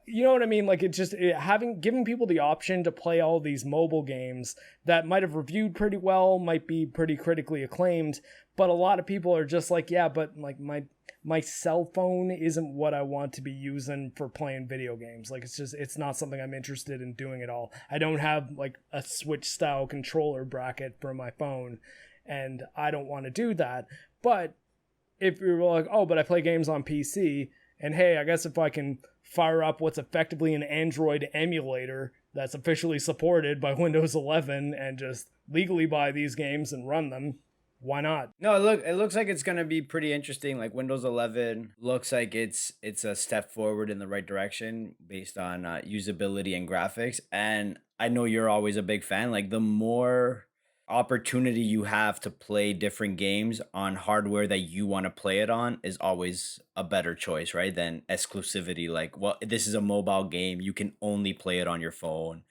you know what I mean? Like, giving people the option to play all these mobile games that might have reviewed pretty well, might be pretty critically acclaimed, but a lot of people are just like, yeah, but like my cell phone isn't what I want to be using for playing video games. Like, it's not something I'm interested in doing at all. I don't have like a Switch style controller bracket for my phone, and I don't want to do that. But if you're like, oh, but I play games on PC, and hey, I guess if I can fire up what's effectively an Android emulator that's officially supported by Windows 11 and just legally buy these games and run them, why not? No, it looks like it's gonna be pretty interesting. Like Windows 11 looks like it's a step forward in the right direction based on usability and graphics. And I know you're always a big fan. Like the more opportunity you have to play different games on hardware that you want to play it on is always a better choice, right? Than exclusivity. Like, well, this is a mobile game. You can only play it on your phone.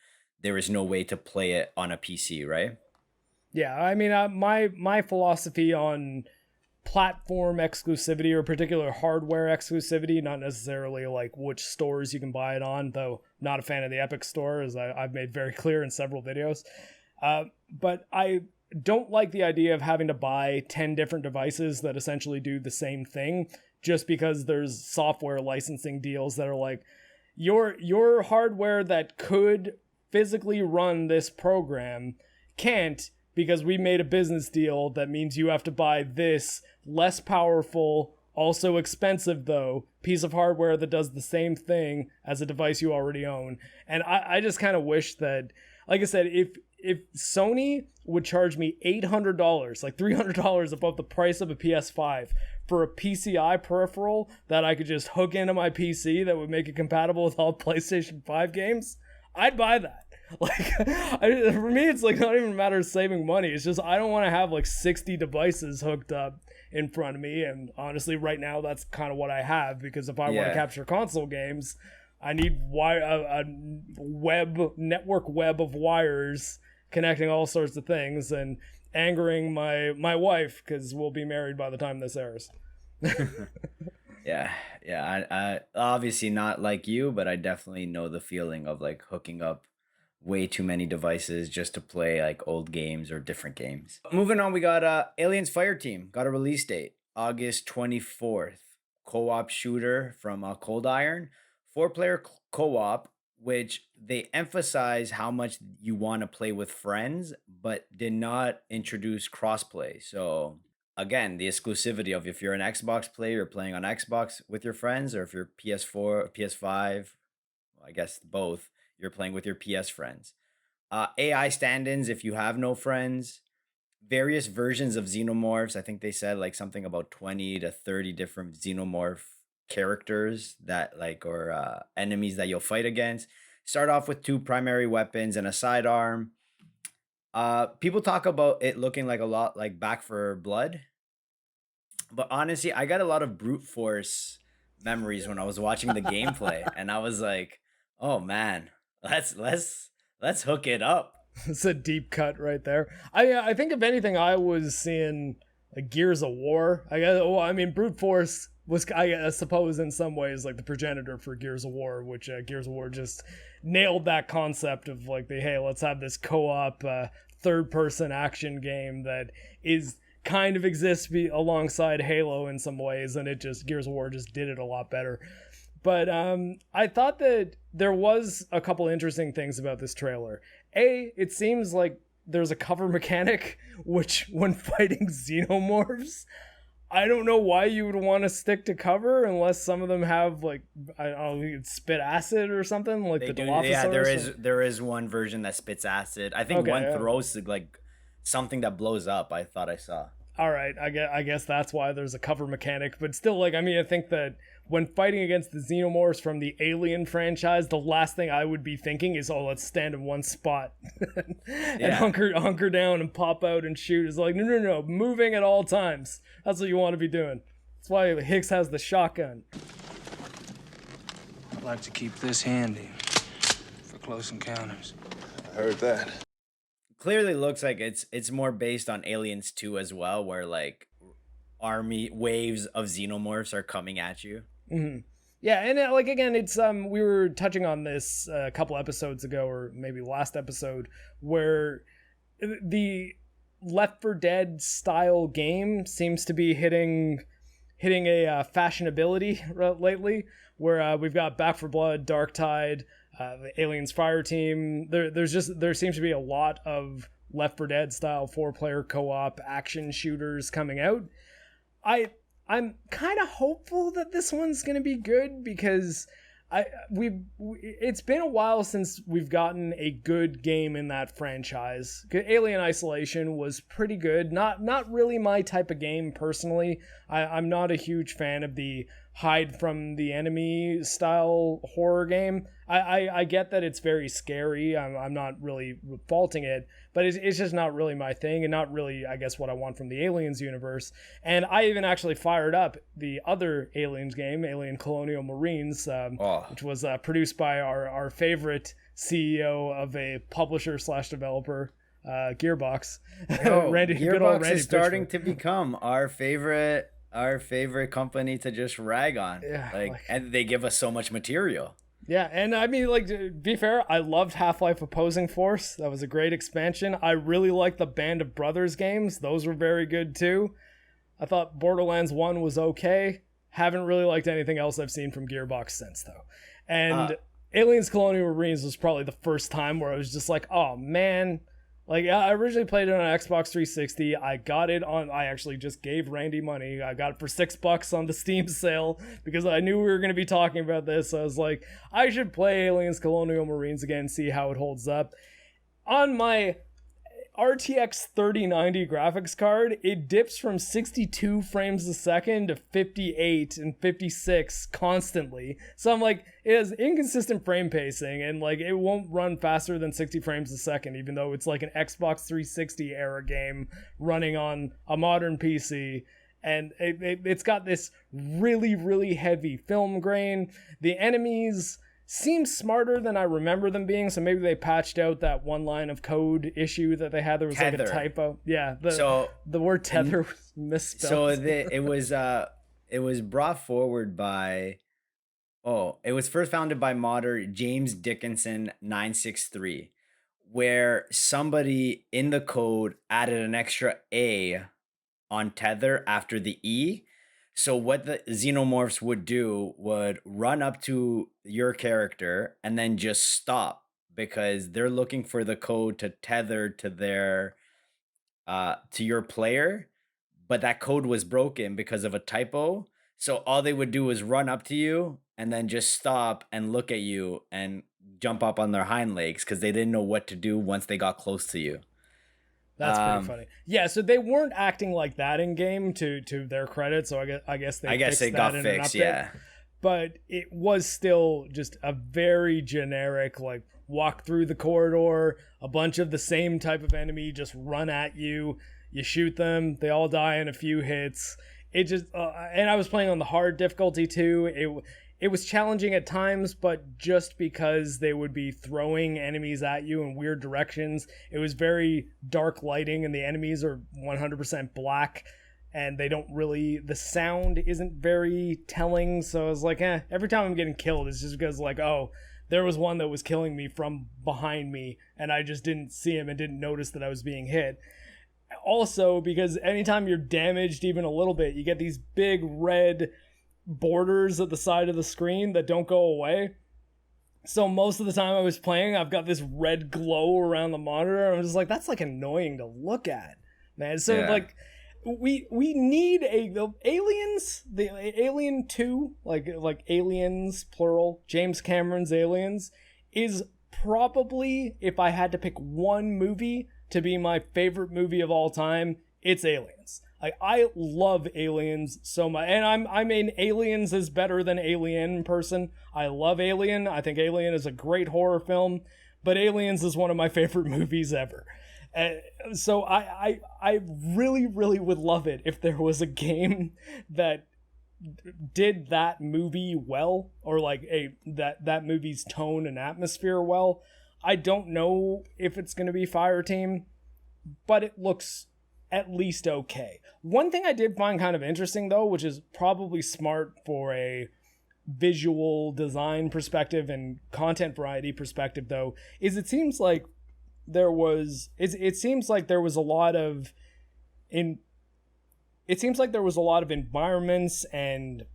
There is no way to play it on a PC, right? Yeah, I mean, my philosophy on platform exclusivity or particular hardware exclusivity, not necessarily like which stores you can buy it on, though not a fan of the Epic Store, as I've made very clear in several videos. But I don't like the idea of having to buy 10 different devices that essentially do the same thing just because there's software licensing deals that are like, your hardware that could physically run this program can't, because we made a business deal that means you have to buy this less powerful, also expensive though, piece of hardware that does the same thing as a device you already own. And I just kind of wish that, like I said, if Sony would charge me $800, like $300 above the price of a PS5 for a PCI peripheral that I could just hook into my PC that would make it compatible with all PlayStation 5 games, I'd buy that. Like, for me, it's like not even a matter of saving money. It's just I don't want to have like 60 devices hooked up in front of me. And honestly, right now, that's kind of what I have, because if I want to capture console games, I need a network web of wires connecting all sorts of things and angering my wife, because we'll be married by the time this airs. Yeah. I obviously not like you, but I definitely know the feeling of like hooking up way too many devices just to play like old games or different games. Moving on, we got Aliens Fireteam got a release date, August 24th. Co-op shooter from Cold Iron, 4-player co-op, which they emphasize how much you want to play with friends, but did not introduce crossplay. So again, the exclusivity of if you're an Xbox player, you're playing on Xbox with your friends, or if you're PS4, PS5, well, I guess both, you're playing with your PS friends. AI stand-ins if you have no friends. Various versions of xenomorphs. I think they said like something about 20 to 30 different xenomorph characters that like, or enemies that you'll fight against. Start off with 2 primary weapons and a sidearm. People talk about it looking like a lot like Back for Blood, but honestly, I got a lot of brute force memories when I was watching the gameplay, and I was like, oh man, let's hook it up. It's a deep cut right there. I think if anything, I was seeing like Gears of War. I guess. Well, I mean, brute force was, I suppose, in some ways like the progenitor for Gears of War, which Gears of War just nailed that concept of like hey, let's have this co-op third-person action game that is kind of exists alongside Halo in some ways, and Gears of War just did it a lot better. But I thought that there was a couple interesting things about this trailer. It seems like there's a cover mechanic, which when fighting xenomorphs, I don't know why you would want to stick to cover unless some of them have like, I don't know, spit acid or something like They the do, Dilophosaurus. yeah, there is one version that spits acid. I think one throws like something that blows up. I thought I saw. All right, I guess that's why there's a cover mechanic, but still, like, I mean, I think that when fighting against the xenomorphs from the Alien franchise, the last thing I would be thinking is, oh, let's stand in one spot and hunker down and pop out and shoot. It's like, no, moving at all times. That's what you want to be doing. That's why Hicks has the shotgun. I'd like to keep this handy for close encounters. I heard that. Clearly looks like it's more based on Aliens 2 as well, where like army waves of xenomorphs are coming at you. Mm-hmm. Yeah, and like again, it's we were touching on this a couple episodes ago, or maybe last episode, where the Left 4 Dead style game seems to be hitting a fashionability lately, where we've got Back 4 Blood, Dark Tide, the Aliens Fireteam. There seems to be a lot of Left 4 Dead style 4-player co-op action shooters coming out. I'm kind of hopeful that this one's going to be good, because It's been a while since we've gotten a good game in that franchise. Alien Isolation was pretty good. Not really my type of game personally. I'm not a huge fan of the hide from the enemy style horror game. I get that it's very scary. I'm not really faulting it, but it's just not really my thing, and not really, I guess, what I want from the Aliens universe. And I even actually fired up the other Aliens game, Alien Colonial Marines, which was produced by our favorite CEO of a publisher / developer, Gearbox. Randy, Gearbox is starting to become our favorite company to just rag on. Yeah, and they give us so much material. Yeah, and I mean, like, to be fair, I loved Half-Life Opposing Force. That was a great expansion. I really liked the Band of Brothers games. Those were very good too. I thought Borderlands 1 was okay. Haven't really liked anything else I've seen from Gearbox since, though. And Aliens Colonial Marines was probably the first time where I was just like, oh man. Like, I originally played it on Xbox 360. I got it on, I actually just gave Randy money. I got it for $6 on the Steam sale because I knew we were going to be talking about this. So I was like, I should play Aliens Colonial Marines again, see how it holds up. On my RTX 3090 graphics card, it dips from 62 frames a second to 58 and 56 constantly. So I'm like, it has inconsistent frame pacing, and like it won't run faster than 60 frames a second, even though it's like an Xbox 360 era game running on a modern PC. And it's got this really, really heavy film grain. The enemies seem smarter than I remember them being, so maybe they patched out that one line of code issue that they had. There was tether. Like a typo. Yeah, the word tether was misspelled. So it was brought forward by it was first founded by modder James Dickinson 963, where somebody in the code added an extra A on tether after the E. So what the xenomorphs would do would run up to your character and then just stop because they're looking for the code to tether to their to your player, but that code was broken because of a typo. So all they would do was run up to you and then just stop and look at you and jump up on their hind legs because they didn't know what to do once they got close to you. That's pretty funny. Yeah, so they weren't acting like that in game, to their credit. So I guess it got fixed. Yeah, but it was still just a very generic, like, walk through the corridor, a bunch of the same type of enemy just run at you. You shoot them, they all die in a few hits. It just and I was playing on the hard difficulty too. It was challenging at times, but just because they would be throwing enemies at you in weird directions, it was very dark lighting, and the enemies are 100% black, and they don't really, the sound isn't very telling. So I was like, every time I'm getting killed, it's just because, like, oh, there was one that was killing me from behind me, and I just didn't see him and didn't notice that I was being hit. Also, because anytime you're damaged even a little bit, you get these big red borders at the side of the screen that don't go away. So most of the time I was playing, I've got this red glow around the monitor. I'm just like, that's like annoying to look at, man. So like, we need the Alien 2, like Aliens plural, James Cameron's Aliens, is probably, if I had to pick one movie to be my favorite movie of all time, it's Aliens. Like, I love Aliens so much, and I'm an Aliens is better than Alien person. I love Alien. I think Alien is a great horror film, but Aliens is one of my favorite movies ever. So I really, really would love it if there was a game that did that movie well, or like that movie's tone and atmosphere well. I don't know if it's going to be Fireteam, but it looks at least okay. One thing I did find kind of interesting, though, which is probably smart for a visual design perspective and content variety perspective, though, is it seems like there was a lot of environments and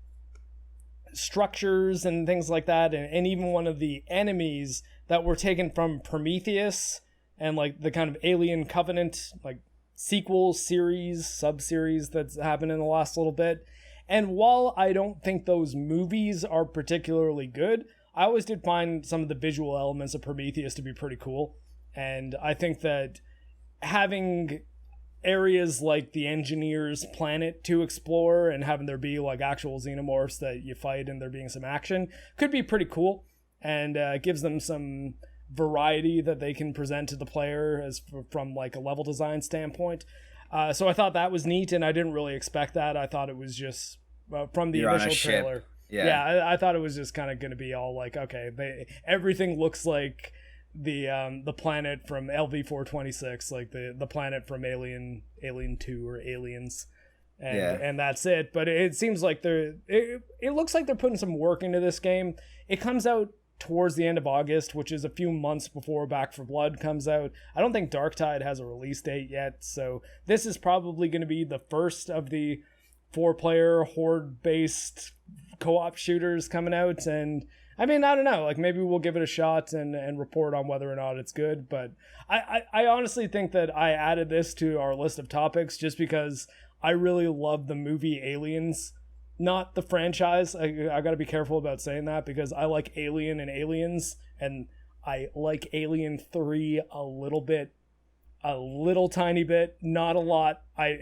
structures and things like that, and even one of the enemies that were taken from Prometheus and like the kind of Alien Covenant, like, sequel series, sub-series that's happened in the last little bit. And while I don't think those movies are particularly good, I always did find some of the visual elements of Prometheus to be pretty cool. And I think that having areas like the engineer's planet to explore and having there be like actual xenomorphs that you fight and there being some action could be pretty cool, and gives them some variety that they can present to the player from like a level design standpoint. So I thought that was neat, and I didn't really expect that. I thought it was just from the initial trailer. Yeah, I thought it was just kind of going to be all like, okay, everything looks like the planet from LV-426, like the planet from Alien 2 or Aliens, and that's it. But it seems like it looks like they're putting some work into this game. It comes out towards the end of August, which is a few months before Back 4 Blood comes out. I don't think Darktide has a release date yet, so this is probably going to be the first of the 4-player horde-based co-op shooters coming out. And I mean, I don't know, like maybe we'll give it a shot and report on whether or not it's good. But I honestly think that I added this to our list of topics just because I really love the movie Aliens, not the franchise. I got to be careful about saying that because I like Alien and Aliens, and I like Alien 3 a little tiny bit, not a lot. I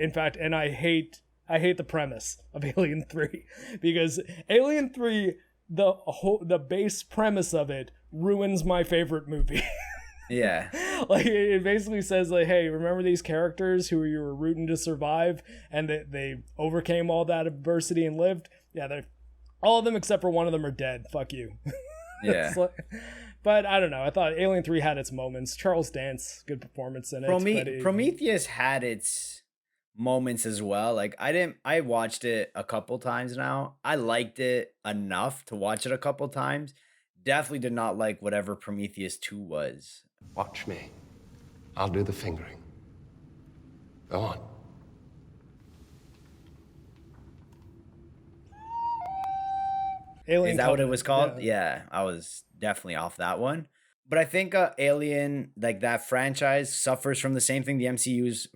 hate the premise of Alien 3 because Alien 3, the base premise of it ruins my favorite movie. Yeah. Like it basically says like, hey, remember these characters who you were rooting to survive and they overcame all that adversity and lived? Yeah, they're all of them except for one of them are dead. Fuck you. Yeah. But I don't know. I thought Alien 3 had its moments. Charles Dance, good performance in it. Prometheus had its moments as well. Like I watched it a couple times now. I liked it enough to watch it a couple times. Definitely did not like whatever Prometheus 2 was. Watch me. I'll do the fingering. Go on. Alien Is that what it was called? Yeah. I was definitely off that one. But I think Alien, like that franchise, suffers from the same thing the MCU's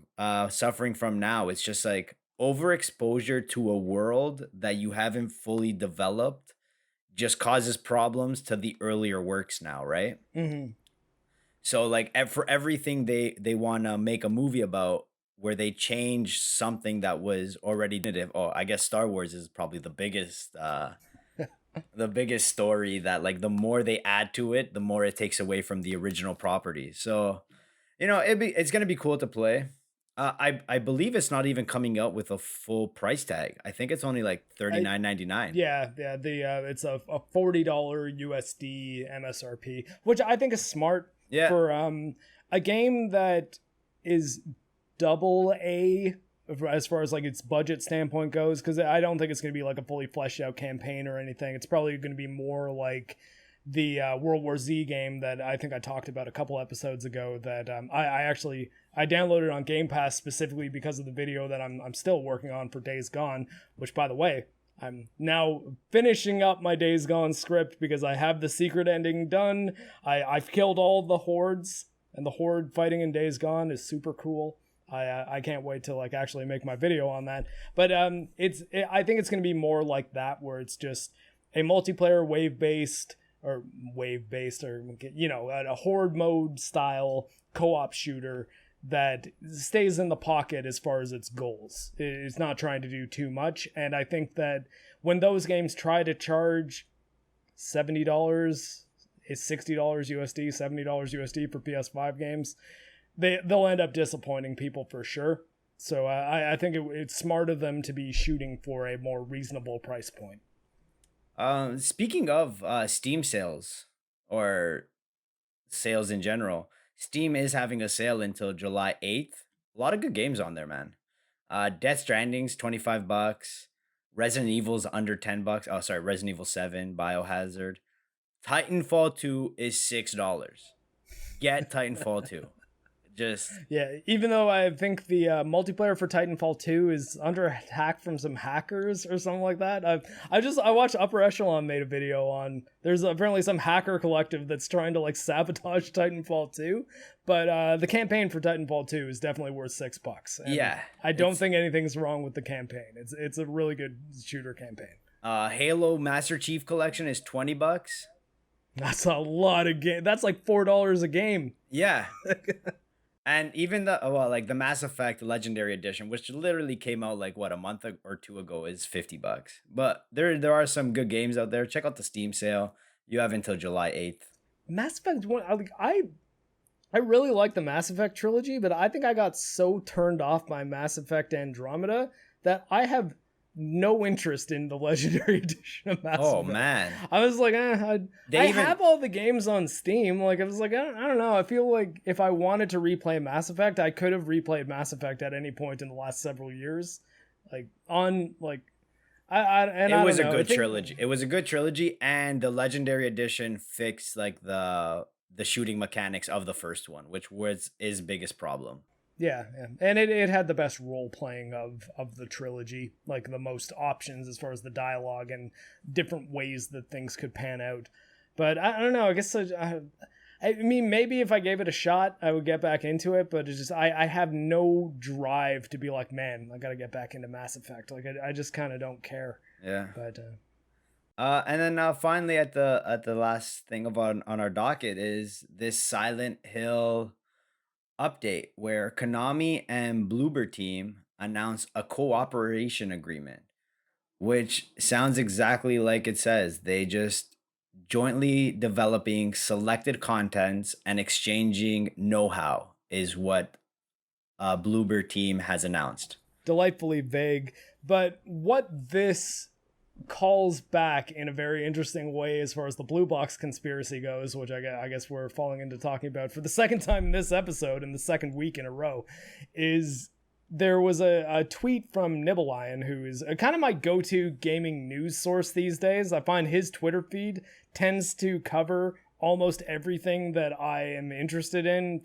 suffering from now. It's just like overexposure to a world that you haven't fully developed just causes problems to the earlier works now, right? Mm-hmm. So like for everything they want to make a movie about where they change something that was already definitive. Oh, I guess Star Wars is probably the biggest the biggest story that like the more they add to it, the more it takes away from the original property. So, you know, it's going to be cool to play. I believe it's not even coming out with a full price tag. I think it's only like $39.99. Yeah. It's a $40 USD MSRP, which I think is smart for a game that is AA as far as like its budget standpoint goes, because I don't think it's going to be like a fully fleshed out campaign or anything. It's probably going to be more like the World War Z game that I think I talked about a couple episodes ago that I downloaded on Game Pass specifically because of the video that I'm still working on for Days Gone, which by the way, I'm now finishing up my Days Gone script because I have the secret ending done. I've killed all the hordes, and the horde fighting in Days Gone is super cool. I can't wait to like actually make my video on that. But I think it's going to be more like that, where it's just a multiplayer wave-based or you know, a horde mode style co-op shooter that stays in the pocket as far as its goals. It's not trying to do too much. And I think that when those games try to charge $70, it's $60 USD, $70 USD for PS5 games, they'll end up disappointing people for sure. So I think it's smart of them to be shooting for a more reasonable price point. Speaking of Steam sales or sales in general, Steam is having a sale until July 8th. A lot of good games on there, man. Death Stranding's $25. Resident Evil's under $10. Oh, sorry, Resident Evil 7, Biohazard. Titanfall 2 is $6. Get Titanfall 2. Even though I think the multiplayer for Titanfall 2 is under attack from some hackers or something like that. I watched Upper Echelon made a video on, there's apparently some hacker collective that's trying to like sabotage Titanfall 2, but the campaign for Titanfall 2 is definitely worth $6. And I don't think anything's wrong with the campaign. It's a really good shooter campaign. Halo Master Chief Collection is $20. That's a lot of game. That's like $4 a game. Yeah. And even like the Mass Effect Legendary Edition, which literally came out like what, a month or two ago, is $50. But there are some good games out there. Check out the Steam sale. You have until July 8th. Mass Effect 1, I really like the Mass Effect trilogy, but I think I got so turned off by Mass Effect Andromeda that I have no interest in the Legendary Edition of Mass Effect. Oh man. I was like, I have all the games on Steam. Like, I was like, I don't know. I feel like if I wanted to replay Mass Effect, I could have replayed Mass Effect at any point in the last several years. Like, on, like, it was a good trilogy. It was a good trilogy, and the Legendary Edition fixed like the shooting mechanics of the first one, which was his biggest problem. Yeah. And it had the best role playing of the trilogy, like the most options as far as the dialogue and different ways that things could pan out. But I don't know, I guess I mean, maybe if I gave it a shot, I would get back into it, but it's just I have no drive to be like, man, I gotta get back into Mass Effect. Like I just kind of don't care. Yeah. But and then finally at the last thing on our docket is this Silent Hill update where Konami and Bloober Team announced a cooperation agreement, which sounds exactly like it says. They just jointly developing selected contents and exchanging know-how is what Bloober Team has announced. Delightfully vague, but what this calls back in a very interesting way as far as the Blue Box conspiracy goes, which I guess we're falling into talking about for the second time in this episode in the second week in a row, is there was a tweet from Nibbleion, who is kind of my go-to gaming news source these days. I find his Twitter feed tends to cover almost everything that I am interested in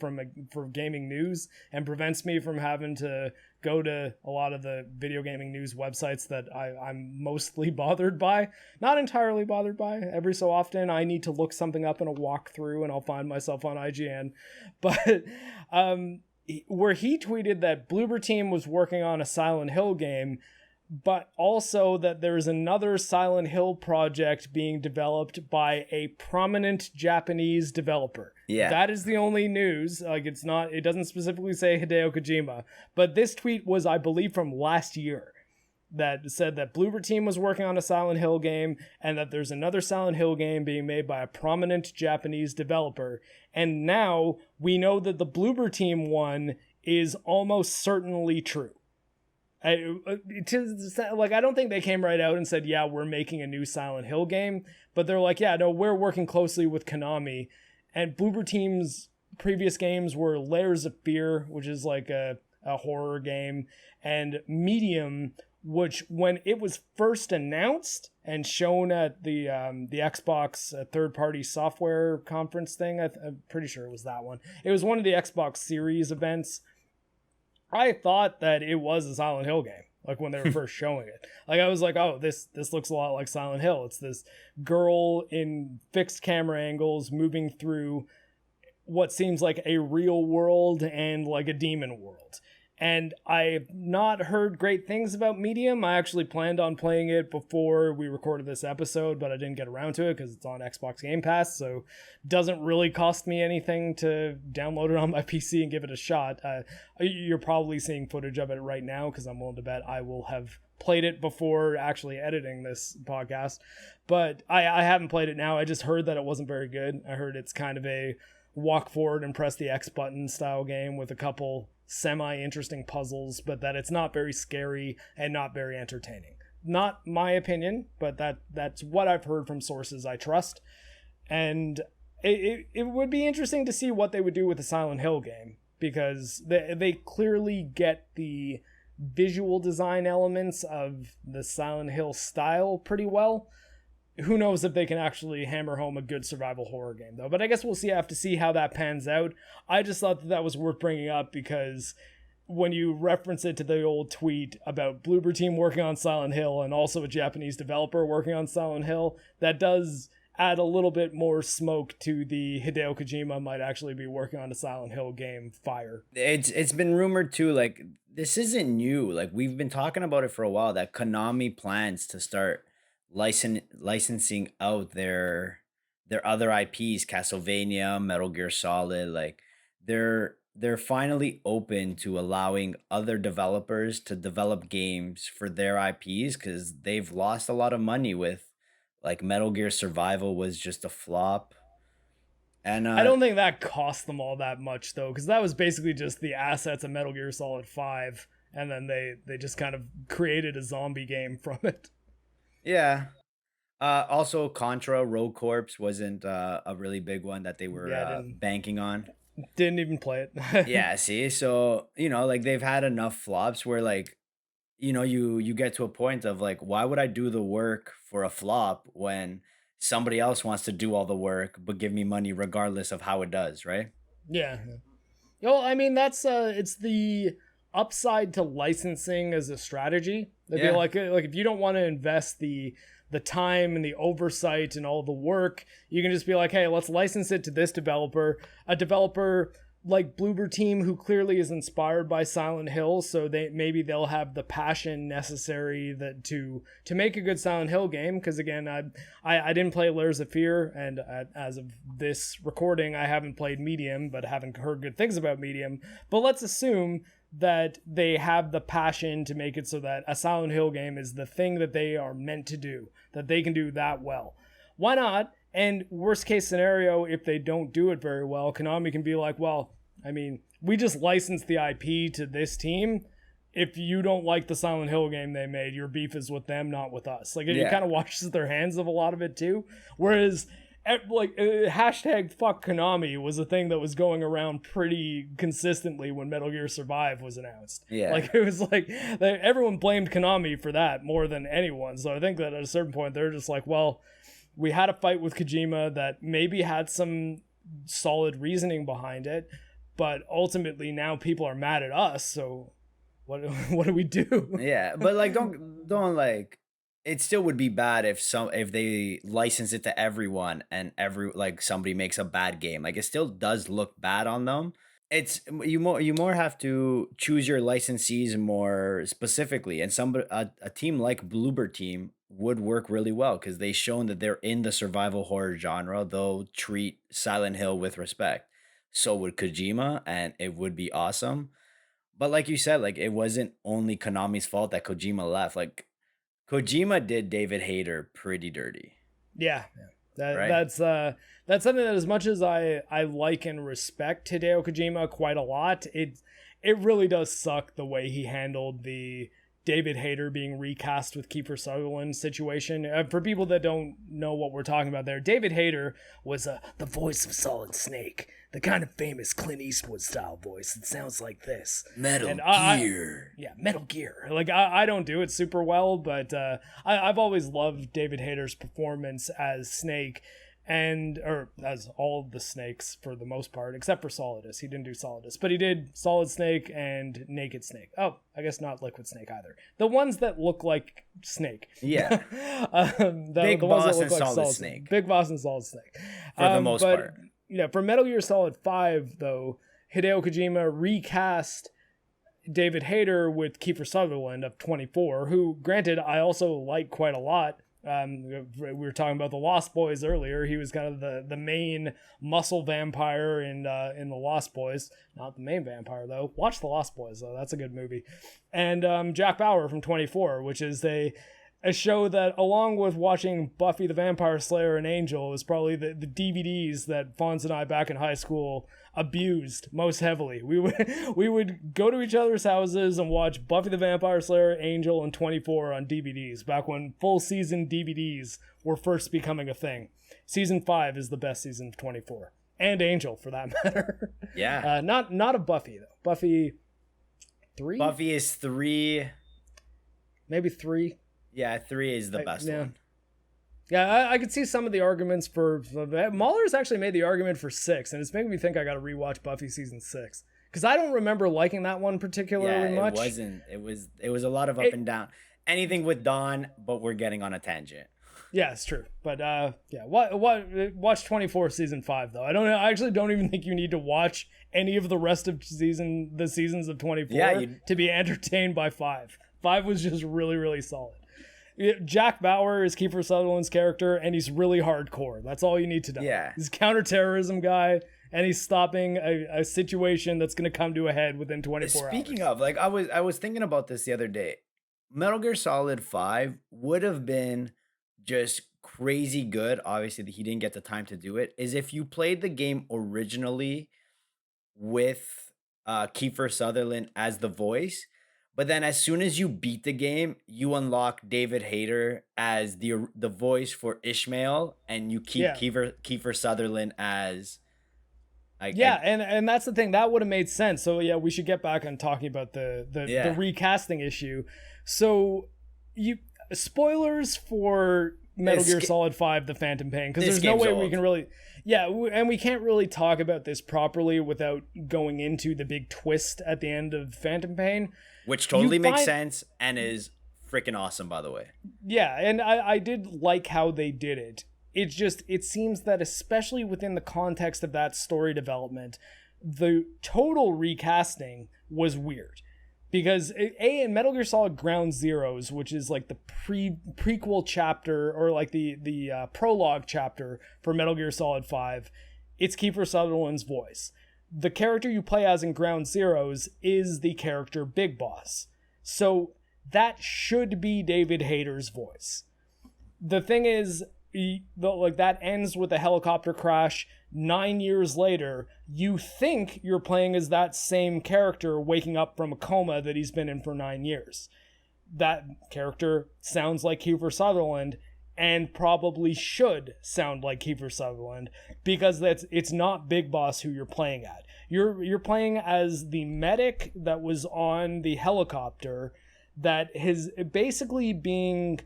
for gaming news, and prevents me from having to go to a lot of the video gaming news websites that I'm mostly bothered by. Not entirely bothered by. Every so often I need to look something up in a walkthrough and I'll find myself on IGN. But where he tweeted that Bloober Team was working on a Silent Hill game, but also that there's another Silent Hill project being developed by a prominent Japanese developer. Yeah. That is the only news. Like, it doesn't specifically say Hideo Kojima, but this tweet was, I believe, from last year, that said that Bloober Team was working on a Silent Hill game and that there's another Silent Hill game being made by a prominent Japanese developer. And now we know that the Bloober Team one is almost certainly true. I don't think they came right out and said, yeah, we're making a new Silent Hill game, but they're like, yeah, no, we're working closely with Konami. And Bloober Team's previous games were Layers of Fear, which is like a horror game, and Medium, which when it was first announced and shown at the Xbox third-party software conference thing, I'm pretty sure it was that one. It was one of the Xbox Series events. I thought that it was a Silent Hill game, like when they were first showing it. Like I was like, oh, this looks a lot like Silent Hill. It's this girl in fixed camera angles moving through what seems like a real world and like a demon world. And I've not heard great things about Medium. I actually planned on playing it before we recorded this episode, but I didn't get around to it because it's on Xbox Game Pass, so it doesn't really cost me anything to download it on my PC and give it a shot. You're probably seeing footage of it right now because I'm willing to bet I will have played it before actually editing this podcast. But I haven't played it now. I just heard that it wasn't very good. I heard it's kind of a walk forward and press the X button style game with a couple semi-interesting puzzles, but that it's not very scary and not very entertaining. Not my opinion, but that's what I've heard from sources I trust. And it would be interesting to see what they would do with the Silent Hill game, because they clearly get the visual design elements of the Silent Hill style pretty well. Who knows if they can actually hammer home a good survival horror game, though. But I guess we'll have to see how that pans out. I just thought that was worth bringing up because when you reference it to the old tweet about Bloober Team working on Silent Hill and also a Japanese developer working on Silent Hill, that does add a little bit more smoke to the Hideo Kojima might actually be working on a Silent Hill game fire. It's been rumored too, like, this isn't new. Like, we've been talking about it for a while, that Konami plans to start licensing out their their other IPs, Castlevania, Metal Gear Solid, like they're finally open to allowing other developers to develop games for their IPs because they've lost a lot of money with like Metal Gear Survival was just a flop. And I don't think that cost them all that much though, because that was basically just the assets of Metal Gear Solid 5, and then they just kind of created a zombie game from it. yeah. Also, Contra Rogue Corps wasn't a really big one that they were banking on. Didn't even play it. Yeah, see, so like they've had enough flops where like you get to a point of like, why would I do the work for a flop when somebody else wants to do all the work but give me money regardless of how it does, right? Yeah. Well, I mean, that's it's the upside to licensing as a strategy. They'd be like if you don't want to invest the time and the oversight and all the work, you can just be like, hey, let's license it to this developer, a developer like Bloober Team who clearly is inspired by Silent Hill, so they'll have the passion necessary that to make a good Silent Hill game. Because again, I didn't play Layers of Fear, and as of this recording, I haven't played Medium, but haven't heard good things about Medium. But let's assume that they have the passion to make it so that a Silent Hill game is the thing that they are meant to do, that they can do that well. Why not? And worst case scenario, if they don't do it very well, Konami can be like, well, I mean, we just licensed the IP to this team. If you don't like the Silent Hill game they made, your beef is with them, not with us. Like, it kind of washes their hands of a lot of it too. Whereas like hashtag fuck Konami was a thing that was going around pretty consistently when Metal Gear Survive was announced. Yeah. Like it was like everyone blamed Konami for that more than anyone. So I think that at a certain point they're just like, well, we had a fight with Kojima that maybe had some solid reasoning behind it, but ultimately now people are mad at us. So what do we do? Yeah, but like don't like, it still would be bad if they license it to everyone and somebody makes a bad game. Like it still does look bad on them. It's you more have to choose your licensees more specifically, and a team like Bloober Team would work really well because they've shown that they're in the survival horror genre. They'll treat Silent Hill with respect. So would Kojima, and it would be awesome. But like you said, like it wasn't only Konami's fault that Kojima left. Like Kojima did David Hayter pretty dirty. Yeah. Right? That's something that, as much as I like and respect Hideo Kojima quite a lot, it really does suck the way he handled the David Hayter being recast with Kiefer Sutherland situation. For people that don't know what we're talking about there, David Hayter was the voice of Solid Snake, the kind of famous Clint Eastwood style voice that sounds like this. Metal Gear. Metal Gear. Like I don't do it super well, but I've always loved David Hayter's performance as Snake, or as all of the snakes for the most part, except for Solidus. He didn't do Solidus, but he did Solid Snake and Naked Snake. Oh, I guess not Liquid Snake either. The ones that look like Snake. Yeah. Big Boss and Solid Snake. Big Boss and Solid Snake. For the most part. Yeah, for Metal Gear Solid 5, though, Hideo Kojima recast David Hayter with Kiefer Sutherland of 24, who, granted, I also like quite a lot. We were talking about the Lost Boys earlier. He was kind of the main muscle vampire in the Lost Boys. Not the main vampire though. Watch the Lost Boys though. That's a good movie. And Jack Bauer from 24, which is a show that, along with watching Buffy the Vampire Slayer and Angel, is probably the DVDs that Fonz and I back in high school abused most heavily. We would go to each other's houses and watch Buffy the Vampire Slayer, Angel, and 24 on DVDs back when full season DVDs were first becoming a thing. Season 5 is the best season of 24, and Angel for that matter. Yeah. Not a Buffy though. Buffy 3. Buffy is 3. Maybe 3. Yeah, 3 is the best one. Yeah, I could see some of the arguments for Mahler's actually made the argument for 6, and it's making me think I got to rewatch Buffy season 6 because I don't remember liking that one particularly much. It wasn't. It was a lot of up and down. Anything with Dawn, but we're getting on a tangent. Yeah, it's true. But watch 24 season 5 though. I actually don't even think you need to watch any of the rest of the seasons of 24 to be entertained by 5. 5 was just really, really solid. Jack Bauer is Kiefer Sutherland's character, and he's really hardcore. That's all you need to know. Yeah. He's a counterterrorism guy, and he's stopping a situation that's going to come to a head within 24 hours. Speaking of, like, I was thinking about this the other day. Metal Gear Solid 5 would have been just crazy good. Obviously, he didn't get the time to do it. Is if you played the game originally with Kiefer Sutherland as the voice, but then as soon as you beat the game, you unlock David Hayter as the voice for Ishmael, and you keep Kiefer Sutherland as and that's the thing that would have made sense. So yeah, we should get back on talking about the recasting issue. So spoilers for Metal Gear Solid 5: The Phantom Pain, because there's no way we can really and we can't really talk about this properly without going into the big twist at the end of Phantom Pain, which totally makes sense and is freaking awesome, by the way. Yeah, and I did like how they did it. It seems that especially within the context of that story development, the total recasting was weird. Because in Metal Gear Solid Ground Zeroes, which is like the prequel chapter, or like the prologue chapter for Metal Gear Solid 5, it's Kiefer Sutherland's voice. The character you play as in Ground Zeroes is the character Big Boss. So that should be David Hayter's voice. The thing is, that ends with a helicopter crash. 9 years later, you think you're playing as that same character waking up from a coma that he's been in for 9 years. That character sounds like Kiefer Sutherland, and probably should sound like Kiefer Sutherland, because it's not Big Boss who you're playing at. You're playing as the medic that was on the helicopter that is basically being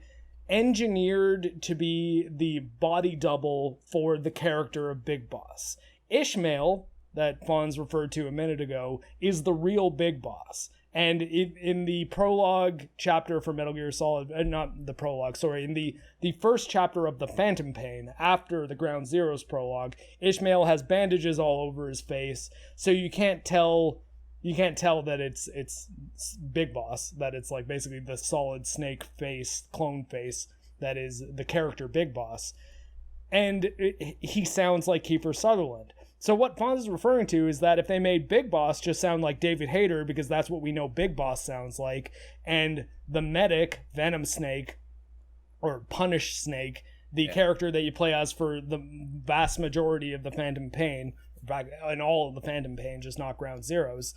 engineered to be the body double for the character of Big Boss. Ishmael, that Fonz referred to a minute ago, is the real Big Boss. And in the prologue chapter for Metal Gear Solid, not the prologue, sorry, in the first chapter of the Phantom Pain, after the Ground Zeroes prologue, Ishmael has bandages all over his face, so you can't tell that it's Big Boss, that it's like basically the Solid Snake face, clone face, that is the character Big Boss. And he sounds like Kiefer Sutherland. So what Fonz is referring to is that if they made Big Boss just sound like David Hayter, because that's what we know Big Boss sounds like, and the medic, Venom Snake, or Punish Snake, the character that you play as for the vast majority of the Phantom Pain, and all of the Phantom Pain, just not Ground Zeroes,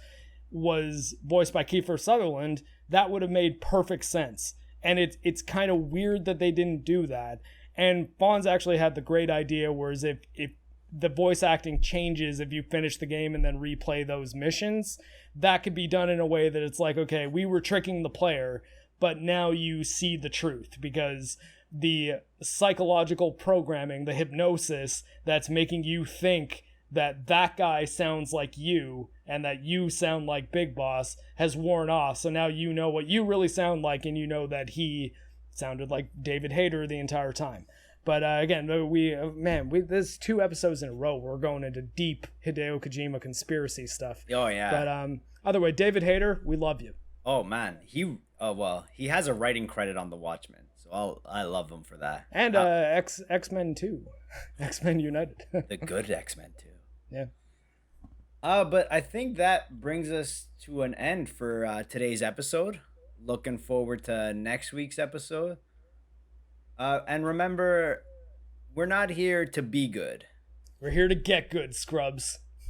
was voiced by Kiefer Sutherland, that would have made perfect sense. And it's kind of weird that they didn't do that. And Fonz actually had the great idea, whereas if the voice acting changes if you finish the game and then replay those missions, that could be done in a way that it's like, okay, we were tricking the player, but now you see the truth, because the psychological programming, the hypnosis that's making you think that guy sounds like you and that you sound like Big Boss has worn off. So now you know what you really sound like, and you know that he sounded like David Hayter the entire time. But again, there's 2 episodes in a row we're going into deep Hideo Kojima conspiracy stuff. Oh yeah. But either way, David Hayter, we love you. Oh man, he has a writing credit on The Watchmen, so I love him for that. And X-Men 2, X-Men United. The good X-Men 2. Yeah. But I think that brings us to an end for today's episode. Looking forward to next week's episode. And remember, we're not here to be good. We're here to get good, scrubs.